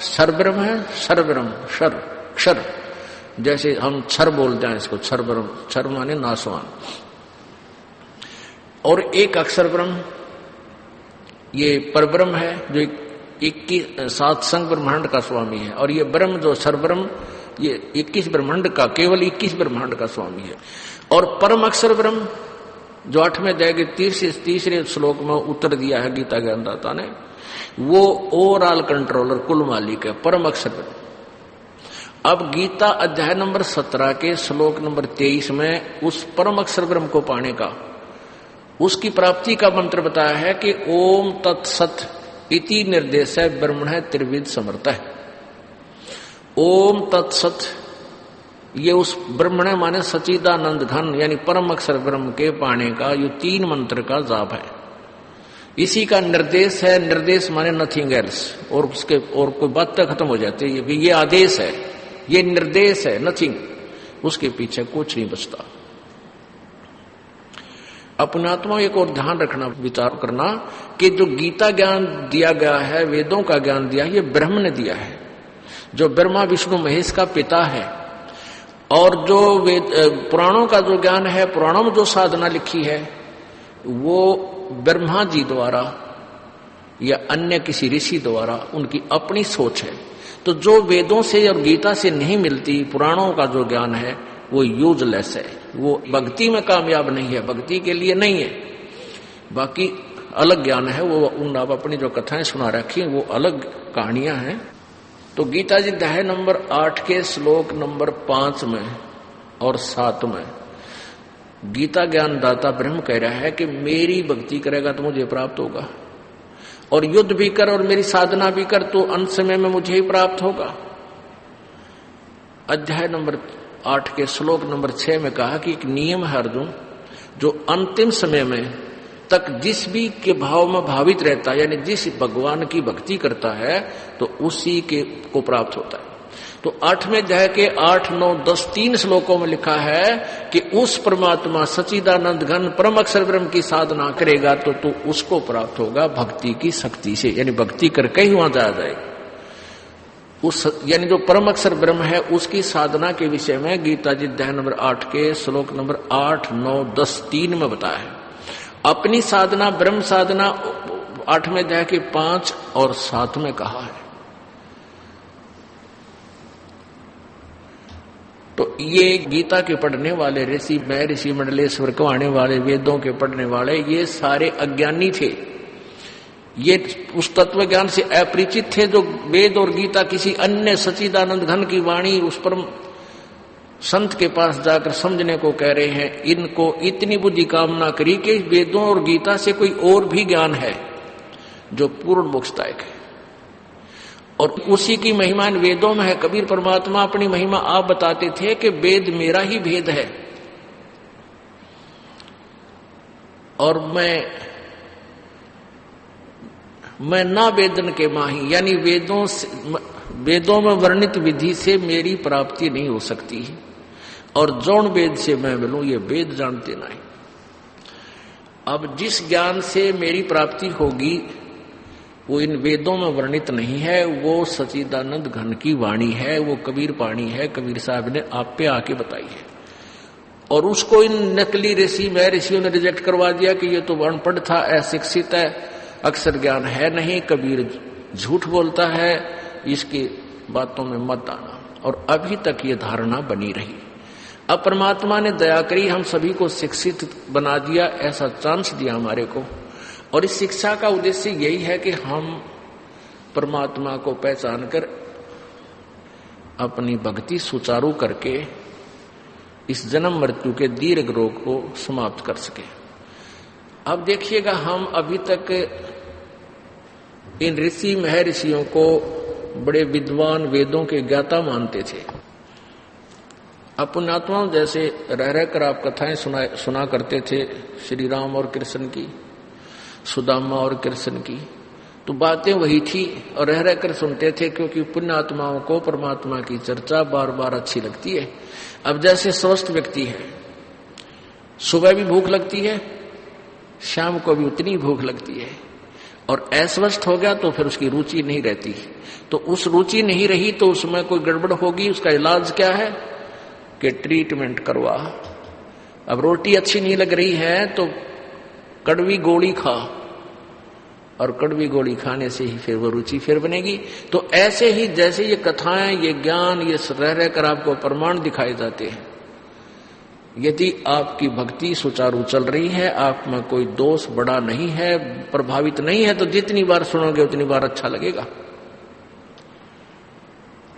सर्वब्रह्म है, सर्वब्रह्म, क्षर, क्षर, जैसे हम क्षर बोलते हैं इसको, क्षर ब्रह्म, क्षर माने नासवान। और एक अक्षर ब्रह्म ये परब्रह्म है जो 7 संग ब्रह्मांड का स्वामी है, और ये ब्रह्म जो सर्वब्रह्म ये 21 ब्रह्मांड का, केवल 21 ब्रह्मांड का स्वामी है। और परम अक्षर ब्रह्म जो 8वें अध्याय के 30 श्लोक में उत्तर दिया है गीता ज्ञानदाता ने, वो ओवरऑल कंट्रोलर, कुल मालिक है, परम अक्षर ब्रह्म। अब गीता अध्याय नंबर 17 के श्लोक नंबर 23 में उस परम अक्षर ब्रह्म को पाने का, उसकी प्राप्ति का मंत्र बताया है कि ओम तत्सत इति निर्देश है ब्रह्मण त्रिविध समर्थ है। ओम तत्सत ये उस ब्रह्मण माने सचिदानंद घन यानी परम अक्षर ब्रह्म के पाने का ये 3 मंत्र का जाप है। इसी का निर्देश है, निर्देश माने नथिंग एल्स, और उसके और कोई बात तक खत्म हो जाती है। ये आदेश है, ये निर्देश है, नथिंग, उसके पीछे कुछ नहीं बचता। अपने आत्मा एक और ध्यान रखना, विचार करना कि जो गीता ज्ञान दिया गया है, वेदों का ज्ञान दिया है, ये ब्रह्म ने दिया है, जो ब्रह्मा विष्णु महेश का पिता है। और जो पुराणों का जो ज्ञान है, पुराणों में जो साधना लिखी है, वो ब्रह्मा जी द्वारा या अन्य किसी ऋषि द्वारा उनकी अपनी सोच है। तो जो वेदों से और गीता से नहीं मिलती, पुराणों का जो ज्ञान है वो यूजलेस है, वो भक्ति में कामयाब नहीं है, भक्ति के लिए नहीं है। बाकी अलग ज्ञान है, वो उन आप अपनी जो कथाएं सुना रखी वो अलग कहानियां हैं। तो गीता जी अध्याय नंबर 8 के श्लोक नंबर 5 में और 7 में गीता ज्ञानदाता ब्रह्म कह रहा है कि मेरी भक्ति करेगा तो मुझे प्राप्त होगा, और युद्ध भी कर और मेरी साधना भी कर तो अंत समय में मुझे ही प्राप्त होगा। अध्याय नंबर 8 के श्लोक नंबर 6 में कहा कि एक नियम है अर्जुन, जो अंतिम समय में तक जिस भी के भाव में भावित रहता है, यानी जिस भगवान की भक्ति करता है तो उसी के को प्राप्त होता है। तो 8वें अध्याय के 8, 9, 10 3 श्लोकों में लिखा है कि उस परमात्मा सच्चिदानंद घन परम अक्षर ब्रह्म की साधना करेगा तो तू उसको प्राप्त होगा भक्ति की शक्ति से, यानी भक्ति करके ही वहां जाया जाएगा। उस यानी जो परम अक्षर ब्रह्म है उसकी साधना के विषय में गीता जी अध्याय नंबर 8 के श्लोक नंबर 8, 9, 10, 3 में बताया है। अपनी साधना ब्रह्म साधना 8वें अध्याय के 5 और 7 में कहा है। तो ये गीता के पढ़ने वाले ऋषि, मैं ऋषि मंडलेश्वर कहवाने वाले, वेदों के पढ़ने वाले, ये सारे अज्ञानी थे, ये उस तत्व ज्ञान से अपरिचित थे जो वेद और गीता किसी अन्य सच्चिदानंद घन की वाणी उस परम संत के पास जाकर समझने को कह रहे हैं। इनको इतनी बुद्धि कामना करी कि वेदों और गीता से कोई और भी ज्ञान है जो पूर्ण मोक्षदायक है, और उसी की महिमा इन वेदों में है। कबीर परमात्मा अपनी महिमा आप बताते थे कि वेद मेरा ही भेद है, और मैं ना वेदन के माही, यानी वेदों से वेदों में वर्णित विधि से मेरी प्राप्ति नहीं हो सकती, और जौन वेद से मैं मिलूं ये वेद जानते नहीं। अब जिस ज्ञान से मेरी प्राप्ति होगी वो इन वेदों में वर्णित नहीं है, वो सच्चिदानंद घन की वाणी है, वो कबीर पाणी है, कबीर साहब ने आप पे आके बताई है। और उसको इन नकली ऋषि में ऋषियों ने रिजेक्ट करवा दिया कि ये तो अनपढ़ था, अशिक्षित है, अक्षर ज्ञान है नहीं, कबीर झूठ बोलता है, इसकी बातों में मत आना। और अभी तक ये धारणा बनी रही। अब परमात्मा ने दया करी, हम सभी को शिक्षित बना दिया, ऐसा चांस दिया हमारे को। और इस शिक्षा का उद्देश्य यही है कि हम परमात्मा को पहचान कर अपनी भक्ति सुचारू करके इस जन्म मृत्यु के दीर्घ रोग को समाप्त कर सके। अब देखिएगा, हम अभी तक इन ऋषि महर्षियों को बड़े विद्वान वेदों के ज्ञाता मानते थे। अब पुण्यात्माओं जैसे रह रहकर आप कथाएं सुना करते थे श्री राम और कृष्ण की, सुदामा और कृष्ण की, तो बातें वही थी और रह रहकर सुनते थे, क्योंकि पुण्यात्माओं को परमात्मा की चर्चा बार बार अच्छी लगती है। अब जैसे स्वस्थ व्यक्ति है, सुबह भी भूख लगती है, शाम को भी उतनी भूख लगती है, और अस्वस्थ हो गया तो फिर उसकी रुचि नहीं रहती। तो उस रुचि नहीं रही तो उसमें कोई गड़बड़ होगी। उसका इलाज क्या है कि ट्रीटमेंट करवा। अब रोटी अच्छी नहीं लग रही है तो कड़वी गोली खा, और कड़वी गोली खाने से ही फिर वो रुचि फिर बनेगी। तो ऐसे ही जैसे ये कथाएं, ये ज्ञान, ये रह रहकर आपको प्रमाण दिखाए जाते हैं, यदि आपकी भक्ति सुचारू चल रही है, आप में कोई दोष बड़ा नहीं है, प्रभावित नहीं है, तो जितनी बार सुनोगे उतनी बार अच्छा लगेगा।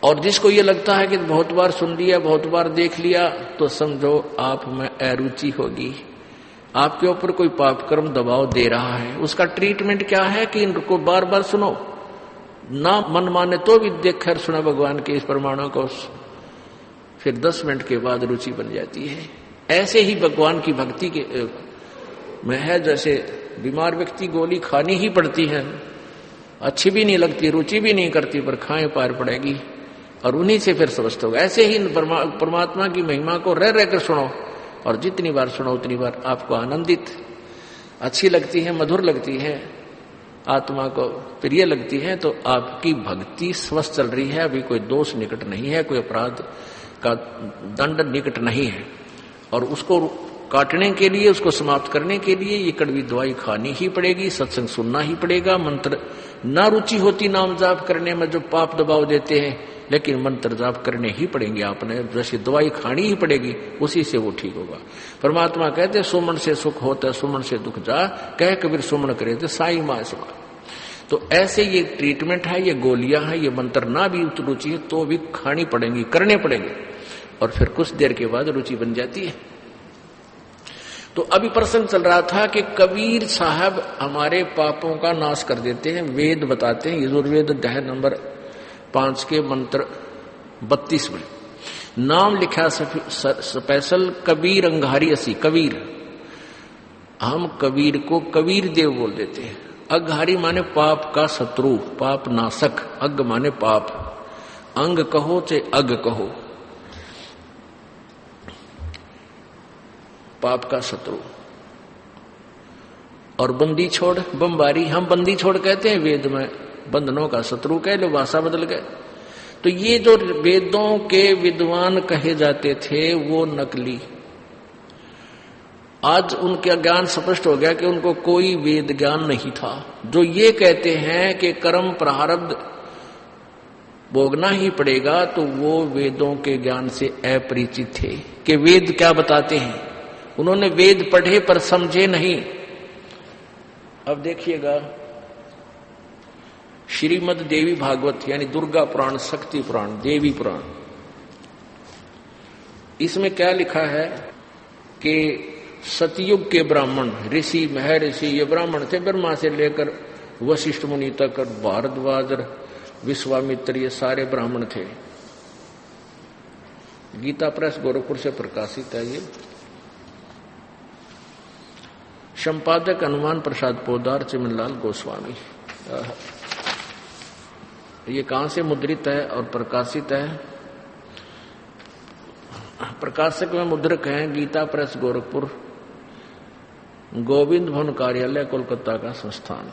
और जिसको ये लगता है कि बहुत बार सुन लिया, बहुत बार देख लिया, तो समझो आप में अरुचि होगी, आपके ऊपर कोई पाप कर्म दबाव दे रहा है। उसका ट्रीटमेंट क्या है कि इनको बार बार सुनो, ना मन माने तो भी देख कर सुना भगवान के इस प्रमाणों को, फिर 10 मिनट के बाद रुचि बन जाती है। ऐसे ही भगवान की भक्ति के में है, जैसे बीमार व्यक्ति गोली खानी ही पड़ती है, अच्छी भी नहीं लगती, रुचि भी नहीं करती, पर खाएं पार पड़ेगी, और उन्हीं से फिर स्वस्थ होगा। ऐसे ही परमात्मा की महिमा को रह रहकर सुनो, और जितनी बार सुनो उतनी बार आपको आनंदित अच्छी लगती है, मधुर लगती है, आत्मा को प्रिय लगती है, तो आपकी भक्ति स्वस्थ चल रही है। अभी कोई दोष निकट नहीं है, कोई अपराध का दंड निकट नहीं है। और उसको काटने के लिए, उसको समाप्त करने के लिए ये कड़वी दवाई खानी ही पड़ेगी, सत्संग सुनना ही पड़ेगा। मंत्र ना रुचि होती नाम जाप करने में, जो पाप दबाव देते हैं, लेकिन मंत्र जाप करने ही पड़ेंगे। आपने जैसी दवाई खानी ही पड़ेगी, उसी से वो ठीक होगा। परमात्मा कहते सुमन से सुख होता, सुमन से दुख जा, कह कबीर सुमन करे तो साई माँ समा। तो ऐसे ये ट्रीटमेंट है, ये गोलियां हैं, ये मंत्र ना भी रुचि है तो भी खानी पड़ेंगी, करने पड़ेंगे, और फिर कुछ देर के बाद रुचि बन जाती है। तो अभी प्रसंग चल रहा था कि कबीर साहब हमारे पापों का नाश कर देते हैं। वेद बताते हैं, यजुर्वेद अध्याय नंबर 5 के मंत्र 32 में नाम लिखा स्पेशल कबीर अंगारी असी। कबीर, हम कबीर को कबीर देव बोल देते हैं। अघारी माने पाप का शत्रु, पाप नाशक। अग माने पाप, अंग कहो चाहे अग कहो, पाप का शत्रु। और बंदी छोड़, बमबारी, हम बंदी छोड़ कहते हैं वेद में, बंधनों का शत्रु कह लो, भाषा बदल गए। तो ये जो वेदों के विद्वान कहे जाते थे वो नकली, आज उनका ज्ञान स्पष्ट हो गया कि उनको कोई वेद ज्ञान नहीं था। जो ये कहते हैं कि कर्म प्रारब्ध भोगना ही पड़ेगा, तो वो वेदों के ज्ञान से अपरिचित थे कि वेद क्या बताते हैं। उन्होंने वेद पढ़े पर समझे नहीं। अब देखिएगा, श्रीमद देवी भागवत यानी दुर्गा पुराण, शक्ति पुराण, देवी पुराण, इसमें क्या लिखा है कि सतयुग के ब्राह्मण, ऋषि महर्षि, ये ब्राह्मण थे, ब्रह्मा से लेकर वशिष्ठ मुनि तक, और भारद्वाज, विश्वामित्र, ये सारे ब्राह्मण थे। गीता प्रेस गोरखपुर से प्रकाशित है ये। संपादक हनुमान प्रसाद पोदार, चिमनलाल गोस्वामी। ये कहां से मुद्रित है और प्रकाशित है? प्रकाशक में मुद्रक हैं गीता प्रेस गोरखपुर, गोविंद भवन कार्यालय कोलकाता का संस्थान।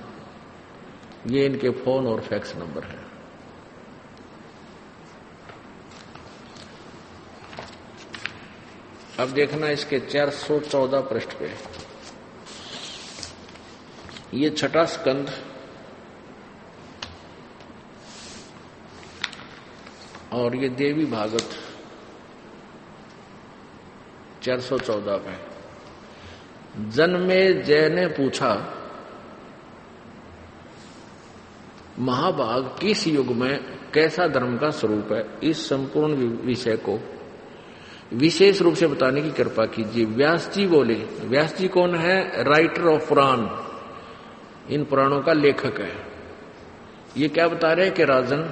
ये इनके फोन और फैक्स नंबर है। अब देखना इसके 414 पृष्ठ पे, ये छठा स्कंद और ये देवी भागवत 414 पे। जन्मे जय ने पूछा, महाभाग किस युग में कैसा धर्म का स्वरूप है? इस संपूर्ण विषय को विशेष रूप से बताने की कृपा कीजिए। व्यास जी बोले। व्यास जी कौन है? राइटर ऑफ पुराण, इन पुराणों का लेखक है। ये क्या बता रहे हैं कि राजन,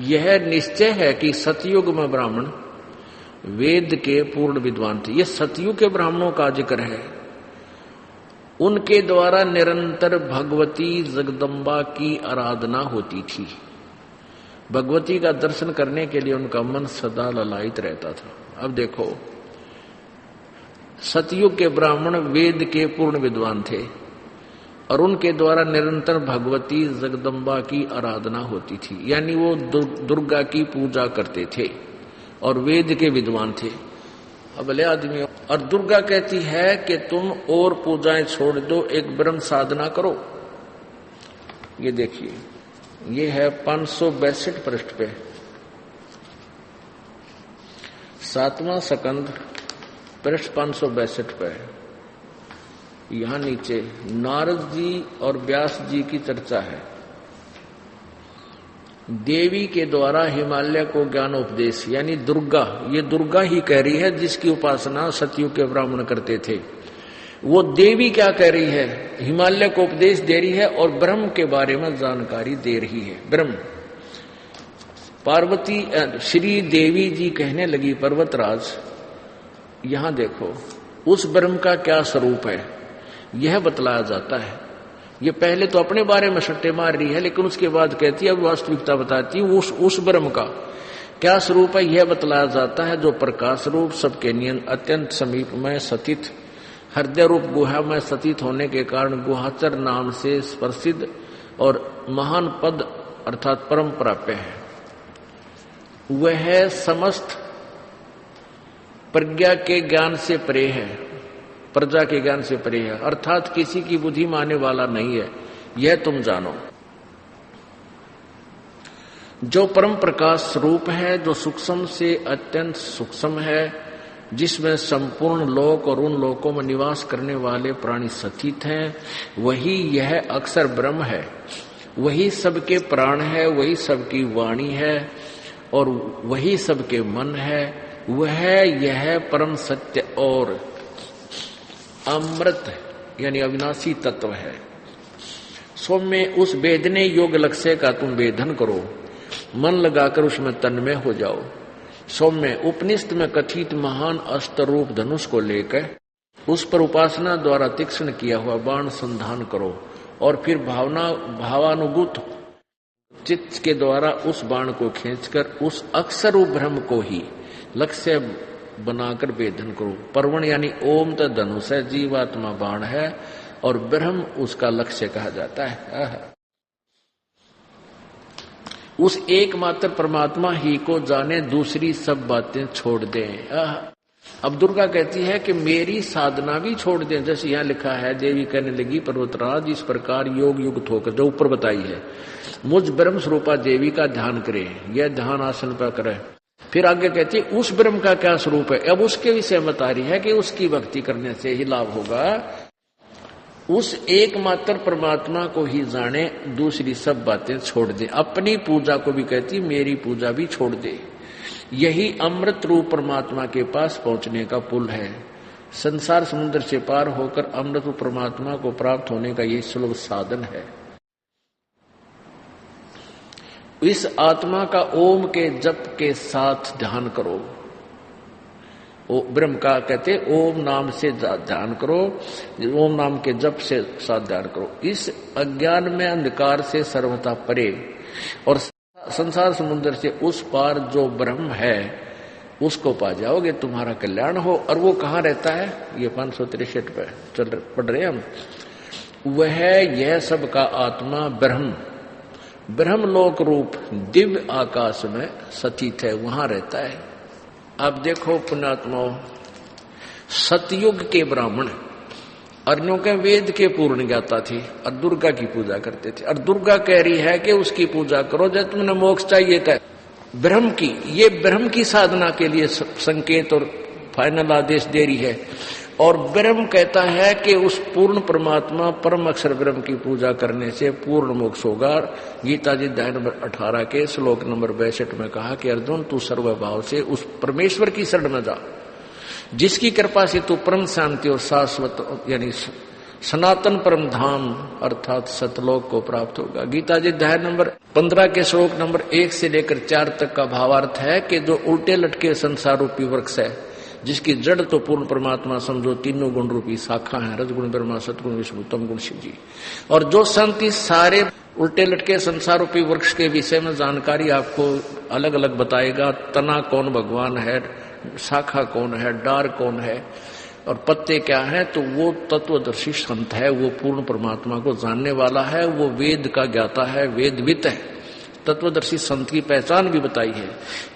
यह निश्चय है कि सतयुग में ब्राह्मण वेद के पूर्ण विद्वान थे। ये सतयुग के ब्राह्मणों का जिक्र है। उनके द्वारा निरंतर भगवती जगदम्बा की आराधना होती थी। भगवती का दर्शन करने के लिए उनका मन सदा ललायित रहता था। अब देखो, सतयुग के ब्राह्मण वेद के पूर्ण विद्वान थे और उनके द्वारा निरंतर भगवती जगदम्बा की आराधना होती थी, यानी वो दुर्गा की पूजा करते थे और वेद के विद्वान थे। अबले आदमी, और दुर्गा कहती है कि तुम और पूजाएं छोड़ दो, एक ब्रह्म साधना करो। ये देखिए, ये है 562 पृष्ठ पे, 7वां स्कंद पृष्ठ 562 पे। यहां नीचे नारद जी और व्यास जी की चर्चा है। देवी के द्वारा हिमालय को ज्ञानोपदेश, यानी दुर्गा, ये दुर्गा ही कह रही है जिसकी उपासना सतयुग के ब्राह्मण करते थे। वो देवी क्या कह रही है? हिमालय को उपदेश दे रही है और ब्रह्म के बारे में जानकारी दे रही है। ब्रह्म, पार्वती श्री देवी जी कहने लगी, पर्वतराज यहां देखो, उस ब्रह्म का क्या स्वरूप है यह बतलाया जाता है। ये पहले तो अपने बारे में सट्टे मार रही है, लेकिन उसके बाद कहती है, अब वास्तविकता बताती हूं, उस ब्रह्म का क्या स्वरूप है यह बतलाया जाता है, जो प्रकाश रूप, सबके नियन, अत्यंत समीप में स्थित, हृदय रूप गुहा में स्थित होने के कारण गुहाचर नाम से प्रसिद्ध और महान पद अर्थात परम प्राप्य है। वह समस्त प्रज्ञा के ज्ञान से परे है, प्रजा के ज्ञान से परे है, अर्थात किसी की बुद्धि मानने वाला नहीं है, यह तुम जानो। जो परम प्रकाश रूप है, जो सूक्ष्म से अत्यंत सूक्ष्म है, जिसमें संपूर्ण लोक और उन लोकों में निवास करने वाले प्राणी स्थित हैं, वही यह अक्षर ब्रह्म है। वही सबके प्राण है, वही सबकी वाणी है और वही सबके मन है। वह यह परम सत्य और अमृत यानी अविनाशी तत्व है। सौम्य उस वेदने योग लक्ष्य का तुम वेदन करो, मन लगाकर उसमें तन्मय हो जाओ। सौम्य उपनिषद में कथित महान अष्टरूप धनुष को लेकर उस पर उपासना द्वारा तीक्ष्ण किया हुआ बाण संधान करो और फिर भावानुभूत चित्त के द्वारा उस बाण को खींचकर उस अक्षर ब्रह्म को ही लक्ष्य बनाकर वेदन करो। पर्वण यानी ओम तो धनुष है, जीवात्मा बाण है और ब्रह्म उसका लक्ष्य कहा जाता है। उस एकमात्र परमात्मा ही को जाने, दूसरी सब बातें छोड़ दें। अब दुर्गा कहती है कि मेरी साधना भी छोड़ दें। जैसे यहाँ लिखा है, देवी कहने लगी, पर्वतराज इस प्रकार योग युक्त होकर, जो ऊपर बताई है, मुझ ब्रह्म स्वरूपा देवी का ध्यान करें। यह ध्यान आसन पर करें। फिर आगे कहती है उस ब्रह्म का क्या स्वरूप है। अब उसके विषय बता रही है कि उसकी भक्ति करने से ही लाभ होगा। उस एकमात्र परमात्मा को ही जाने, दूसरी सब बातें छोड़ दे। अपनी पूजा को भी कहती मेरी पूजा भी छोड़ दे। यही अमृत रूप परमात्मा के पास पहुंचने का पुल है। संसार समुद्र से पार होकर अमृत रूप परमात्मा को प्राप्त होने का यही सुलभ साधन है। इस आत्मा का ओम के जप के साथ ध्यान करो। ब्रह्म का कहते ओम नाम से ध्यान करो, ओम नाम के जप से साथ ध्यान करो। इस अज्ञान में अंधकार से सर्वथा परे और संसार समुद्र से उस पार जो ब्रह्म है उसको पा जाओगे, तुम्हारा कल्याण हो। और वो कहाँ रहता है? ये 563 पे पढ़ रहे हम। वह यह सब का आत्मा ब्रह्म, ब्रह्मलोक रूप दिव्य आकाश में सतीत है, वहां रहता है। अब देखो पुण्यात्माओं, सतयुग के ब्राह्मण अर्यों के वेद के पूर्ण ज्ञाता थी और दुर्गा की पूजा करते थे, और दुर्गा कह रही है कि उसकी पूजा करो जब तुमने मोक्ष चाहिए था। ब्रह्म की, ये ब्रह्म की साधना के लिए संकेत और फाइनल आदेश दे रही है। और ब्रह्म कहता है कि उस पूर्ण परमात्मा परम अक्षर ब्रह्म की पूजा करने से पूर्ण मोक्ष होगा। गीता जी अध्याय नंबर 18 के श्लोक नंबर 62 में कहा कि अर्जुन तू सर्वभाव से उस परमेश्वर की शरण में जा, जिसकी कृपा से तू परम शांति और शाश्वत यानी सनातन परम धाम अर्थात सतलोक को प्राप्त होगा। गीता जी अध्याय नंबर 15 के श्लोक नंबर 1 से लेकर 4 तक का भावार्थ है कि जो उल्टे लटके संसार रूपी वृक्ष है, जिसकी जड़ तो पूर्ण परमात्मा समझो, तीनों गुण रूपी शाखा है, रजगुण ब्रह्मा, सतगुण विष्णु, तम गुण शिव जी। और जो शांति सारे उल्टे लटके संसार रूपी वृक्ष के विषय में जानकारी आपको अलग अलग बताएगा। तना कौन भगवान है, शाखा कौन है, डार कौन है और पत्ते क्या है, तो वो तत्वदर्शी संत है, वो पूर्ण परमात्मा को जानने वाला है, वो वेद का ज्ञाता है, वेदवित है। तत्वदर्शी संत की पहचान भी बताई है।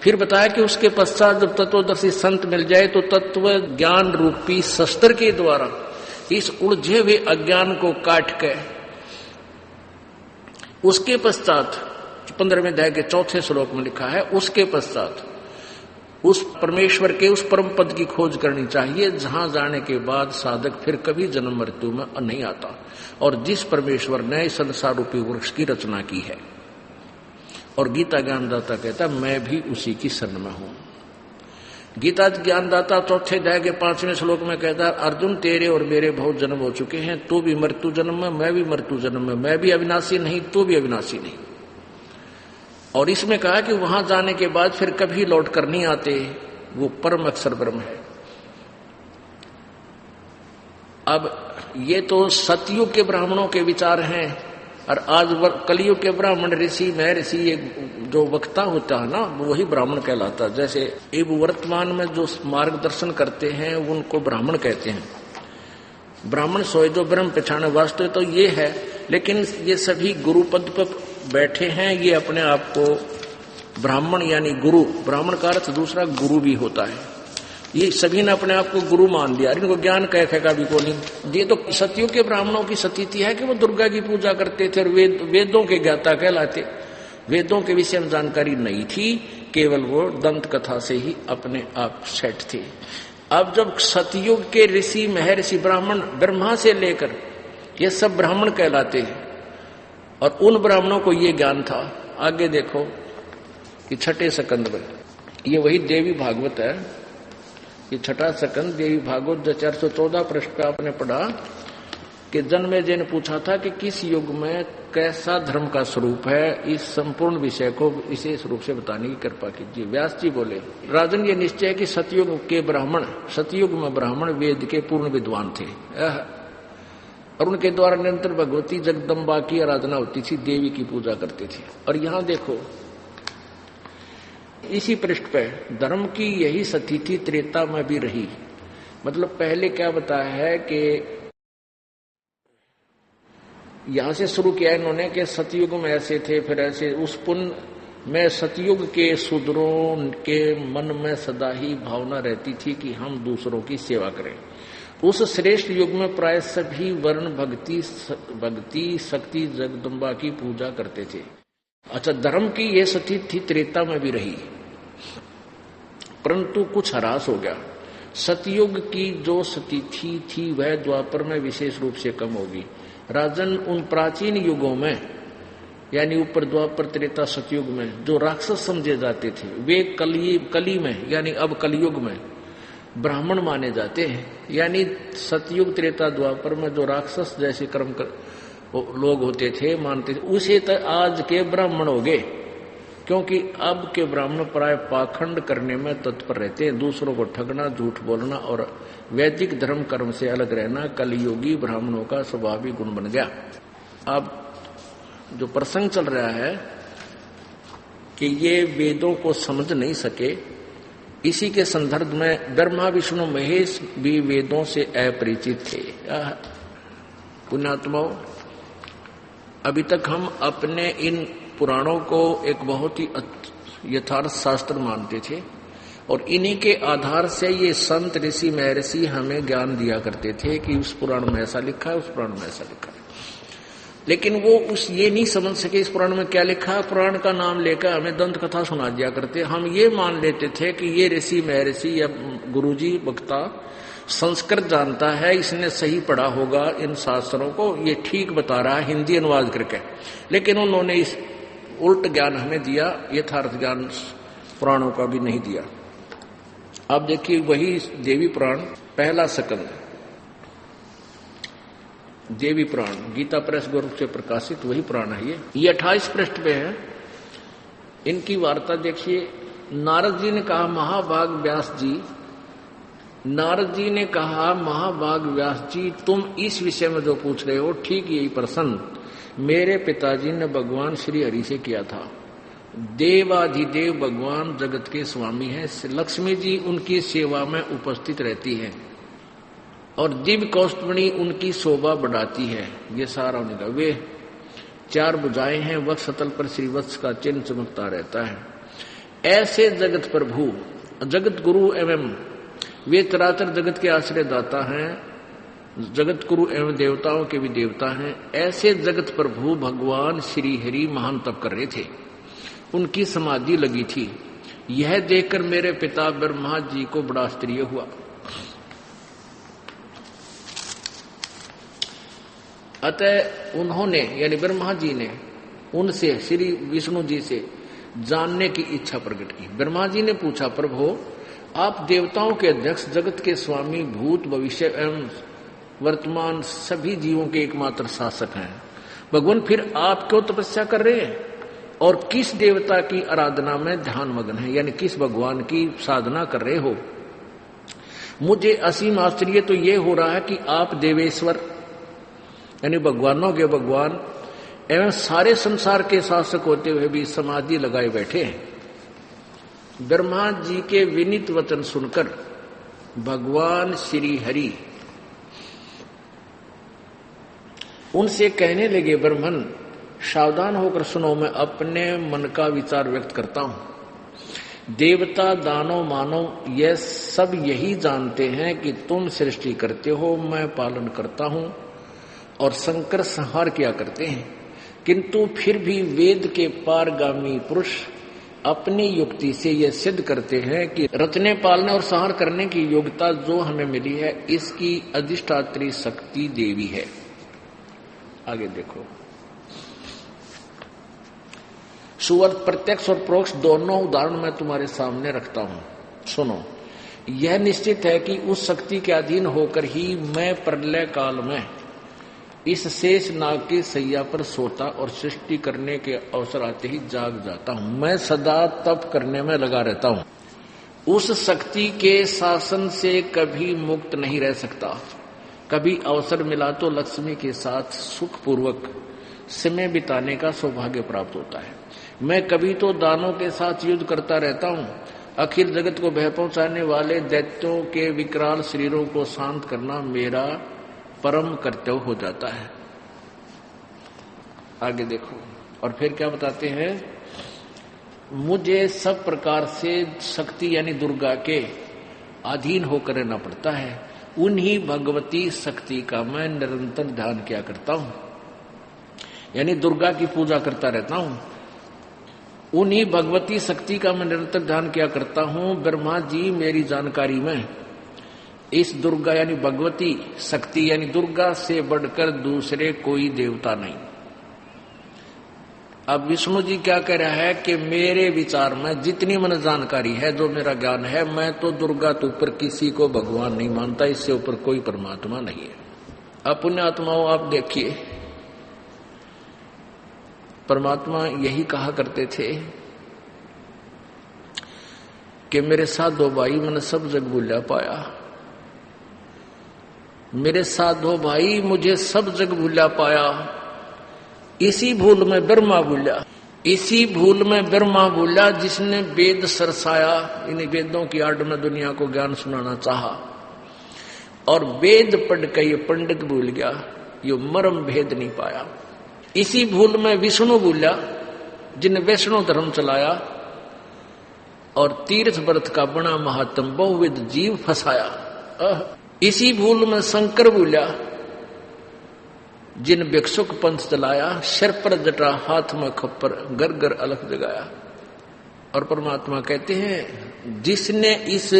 फिर बताया कि उसके पश्चात जब तत्वदर्शी संत मिल जाए तो तत्व ज्ञान रूपी शस्त्र के द्वारा इस उलझे हुए अज्ञान को काट के उसके पश्चात 15वें अध्याय के 4 श्लोक में लिखा है, उसके पश्चात उस परमेश्वर के उस परम पद की खोज करनी चाहिए, जहां जाने के बाद साधक फिर कभी जन्म मृत्यु में नहीं आता, और जिस परमेश्वर ने संसार रूपी वृक्ष की रचना की है। और गीता ज्ञानदाता कहता मैं भी उसी की शरण में हूं। गीता ज्ञानदाता 4 अध्याय के 5वें श्लोक में कहता अर्जुन तेरे और मेरे बहुत जन्म हो चुके हैं, तू भी मृत्यु जन्म में, मैं भी मृत्यु जन्म में, मैं भी अविनाशी नहीं, तू भी अविनाशी नहीं। और इसमें कहा कि वहां जाने के बाद फिर कभी लौट कर नहीं आते, वो परम अक्षर ब्रह्म है। अब ये तो सतयुग के ब्राह्मणों के विचार हैं, और आज कलयुग के ब्राह्मण ऋषि महर्षि ये जो वक्ता होता है ना, वही ब्राह्मण कहलाता है। जैसे अब वर्तमान में जो मार्गदर्शन करते हैं उनको ब्राह्मण कहते हैं। ब्राह्मण सोए जो ब्रह्म पहचाने, वास्तव तो ये है, लेकिन ये सभी गुरु पद पर बैठे हैं, ये अपने आप को ब्राह्मण यानी गुरु, ब्राह्मण का अर्थ दूसरा गुरु भी होता है। ये सभी ने अपने आप को गुरु मान लिया, इनको ज्ञान कह भी को नहीं। ये तो सतियों के ब्राह्मणों की स्थिति है कि वो दुर्गा की पूजा करते थे और वेदों के ज्ञाता कहलाते। वेदों के विषय में जानकारी नहीं थी, केवल वो दंत कथा से ही अपने आप सेट थे। अब जब सतयुग के ऋषि महर्षि ब्राह्मण ब्रह्मा से लेकर ये सब ब्राह्मण कहलाते हैं, और उन ब्राह्मणों को ये ज्ञान था। आगे देखो कि 6 स्कंद में, ये वही देवी भागवत है, ये 6 स्कंद देवी भागवत जो 414 पृष्ठ पे आपने पढ़ा कि जन्मेजय ने पूछा था कि किस युग में कैसा धर्म का स्वरूप है, इस संपूर्ण विषय को विशेष रूप से बताने की कृपा कीजिए। व्यास जी बोले राजन ये निश्चय है कि सतयुग के ब्राह्मण, सतयुग में ब्राह्मण वेद के पूर्ण विद्वान थे, और उनके द्वारा निरंतर भगवती जगदम्बा की आराधना होती थी, देवी की पूजा करते थे। और यहां देखो इसी पृष्ठ पे धर्म की यही स्थिति त्रेता में भी रही। मतलब पहले क्या बताया है कि यहां से शुरू किया इन्होंने कि सतयुग में ऐसे थे, फिर ऐसे, उस पुण्य में सतयुग के शूद्रों के मन में सदा ही भावना रहती थी कि हम दूसरों की सेवा करें। उस श्रेष्ठ युग में प्राय सभी वर्ण भक्ति शक्ति जगदम्बा की पूजा करते थे। अच्छा, धर्म की यह स्थिति थी त्रेता में भी रही, परंतु कुछ ह्रास हो गया। सतयुग की जो स्थिति थी वह द्वापर में विशेष रूप से कम होगी। राजन उन प्राचीन युगों में यानी ऊपर द्वापर त्रेता सतयुग में जो राक्षस समझे जाते थे, वे कली में यानी अब कलयुग में ब्राह्मण माने जाते हैं। यानी सतयुग त्रेता द्वापर में जो राक्षस जैसे कर्म लोग होते थे, मानते थे, उसे तो आज के ब्राह्मण हो गए। क्योंकि अब के ब्राह्मण प्राय पाखंड करने में तत्पर रहते हैं, दूसरों को ठगना, झूठ बोलना और वैदिक धर्म कर्म से अलग रहना कलयुगी ब्राह्मणों का स्वाभाविक गुण बन गया। अब जो प्रसंग चल रहा है कि ये वेदों को समझ नहीं सके, इसी के संदर्भ में ब्रह्मा विष्णु महेश भी वेदों से अपरिचित थे। पुण्यात्माओं, अभी तक हम अपने इन पुराणों को एक बहुत ही यथार्थ शास्त्र मानते थे और इन्हीं के आधार से ये संत ऋषि महर्षि हमें ज्ञान दिया करते थे कि उस पुराण में ऐसा लिखा है, उस पुराण में ऐसा लिखा है। लेकिन वो ये नहीं समझ सके इस पुराण में क्या लिखा है। पुराण का नाम लेकर हमें दंत कथा सुना दिया करते। हम ये मान लेते थे कि ये ऋषि महर्षि या गुरुजी वक्ता संस्कृत जानता है, इसने सही पढ़ा होगा इन शास्त्रों को, ये ठीक बता रहा है हिंदी अनुवाद करके। लेकिन उन्होंने इस उल्ट ज्ञान हमें दिया, यथार्थ ज्ञान पुराणों का भी नहीं दिया। अब देखिए वही देवी पुराण पहला स्कंद, देवी पुराण गीता प्रेस ग्रुप से प्रकाशित वही पुराण है। ये 28 पृष्ठ पे है। इनकी वार्ता देखिए। नारद जी ने कहा, महाभाग व्यास जी, नारद जी ने कहा, महाभाग व्यास जी, तुम इस विषय में जो पूछ रहे हो ठीक यही प्रश्न मेरे पिताजी ने भगवान श्री हरि से किया था। देवाधिदेव भगवान जगत के स्वामी हैं, लक्ष्मी जी उनकी सेवा में उपस्थित रहती है और दिव्य कौस्तुभनी उनकी शोभा बढ़ाती है। ये सारा उनका, वे 4 भुजाएं हैं, वक्षस्थल पर श्रीवत्स का चिन्ह चमकता रहता है। ऐसे जगत प्रभु, जगत गुरु एवं वे चराचर जगत के आश्रय दाता हैं, जगत गुरु एवं देवताओं के भी देवता हैं। ऐसे जगत प्रभु भगवान श्री हरि महान तप कर रहे थे, उनकी समाधि लगी थी। यह देखकर मेरे पिता ब्रह्मा जी को बड़ा आश्चर्य हुआ। अतः उन्होंने यानी ब्रह्मा जी ने उनसे श्री विष्णु जी से जानने की इच्छा प्रकट की। ब्रह्मा जी ने पूछा, प्रभु आप देवताओं के अध्यक्ष, जगत के स्वामी, भूत भविष्य एवं वर्तमान सभी जीवों के एकमात्र शासक हैं। भगवान फिर आप क्यों तपस्या कर रहे हैं और किस देवता की आराधना में ध्यान मग्न है, यानी किस भगवान की साधना कर रहे हो। मुझे असीम आश्चर्य तो ये हो रहा है कि आप देवेश्वर यानी भगवानों के भगवान एवं सारे संसार के शासक होते हुए भी समाधि लगाए बैठे हैं। ब्रह्मा जी के विनीत वचन सुनकर भगवान श्री हरि उनसे कहने लगे, ब्रह्मन सावधान होकर सुनो, मैं अपने मन का विचार व्यक्त करता हूं। देवता, दानव, मानव यह सब यही जानते हैं कि तुम सृष्टि करते हो, मैं पालन करता हूं और संकर संहार किया करते हैं। किंतु फिर भी वेद के पारगामी पुरुष अपनी युक्ति से यह सिद्ध करते हैं कि रचने, पालने और संहार करने की योग्यता जो हमें मिली है, इसकी अधिष्ठात्री शक्ति देवी है। आगे देखो, सुअर्थ प्रत्यक्ष और परोक्ष दोनों उदाहरण मैं तुम्हारे सामने रखता हूं, सुनो। यह निश्चित है कि उस शक्ति के अधीन होकर ही मैं प्रलय काल में इस शेष नाग की सैया पर सोता और सृष्टि करने के अवसर आते ही जाग जाता हूं। मैं सदा तप करने में लगा रहता हूं। उस शक्ति के शासन से कभी मुक्त नहीं रह सकता। कभी अवसर मिला तो लक्ष्मी के साथ सुखपूर्वक समय बिताने का सौभाग्य प्राप्त होता है। मैं कभी तो दानों के साथ युद्ध करता रहता हूं। अखिल जगत को भय पहुंचाने वाले दैत्यों के विकराल शरीरों को शांत करना मेरा परम कर्तव्य हो जाता है। आगे देखो, और फिर क्या बताते हैं, मुझे सब प्रकार से शक्ति यानी दुर्गा के अधीन होकर रहना पड़ता है। उन्हीं भगवती शक्ति का मैं निरंतर ध्यान किया करता हूं, यानी दुर्गा की पूजा करता रहता हूं। उन्हीं भगवती शक्ति का मैं निरंतर ध्यान किया करता हूं। ब्रह्मा जी मेरी जानकारी में इस दुर्गा यानी भगवती शक्ति यानी दुर्गा से बढ़कर दूसरे कोई देवता नहीं। अब विष्णु जी क्या कह रहा है कि मेरे विचार में जितनी मन जानकारी है, जो मेरा ज्ञान है, मैं तो दुर्गा तो ऊपर किसी को भगवान नहीं मानता, इससे ऊपर कोई परमात्मा नहीं है। अब पुण्यात्माओं आप देखिए, परमात्मा यही कहा करते थे कि मेरे साधो भाई मैंने सब जग भूला पाया, मेरे साधो भाई मुझे सब जग भूला पाया। इसी भूल में ब्रह्मा भूला, इसी भूल में ब्रह्मा भूला जिसने वेद सरसाया, इन वेदों की आड़ में दुनिया को ज्ञान सुनाना चाहा, और वेद पढ़ के ये पंडित भूल गया, ये मर्म भेद नहीं पाया। इसी भूल में विष्णु भूला जिन वैष्णव धर्म चलाया, और तीर्थ व्रत का बना महात्म बहुविध जीव फंसाया। इसी भूल में शंकर भूला जिन भिक्षुक पंथ चलाया, सिर पर जटा हाथ में खप्पर घर घर अलख जगाया। और परमात्मा कहते हैं जिसने इस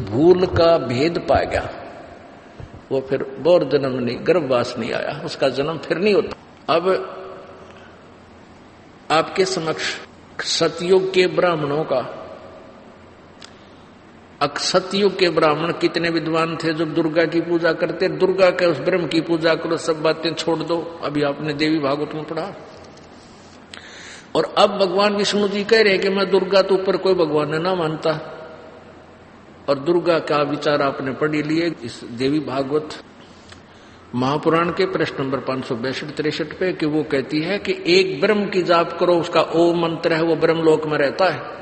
भूल का भेद पा गया वो फिर और जन्म नहीं, गर्भवास नहीं आया, उसका जन्म फिर नहीं होता। अब आपके समक्ष सतयुग के ब्राह्मणों का, सतयुग के ब्राह्मण कितने विद्वान थे जो दुर्गा की पूजा करते, दुर्गा के उस ब्रह्म की पूजा करो, सब बातें छोड़ दो। अभी आपने देवी भागवत में पढ़ा। और अब भगवान विष्णु जी कह रहे हैं कि मैं दुर्गा तो ऊपर कोई भगवान ना मानता, और दुर्गा का विचार आपने पढ़ लिए इस देवी भागवत महापुराण के प्रश्न नंबर 562-63 पे, कि वो कहती है कि एक ब्रह्म की जाप करो, उसका ओम मंत्र है, वो ब्रह्मलोक में रहता है।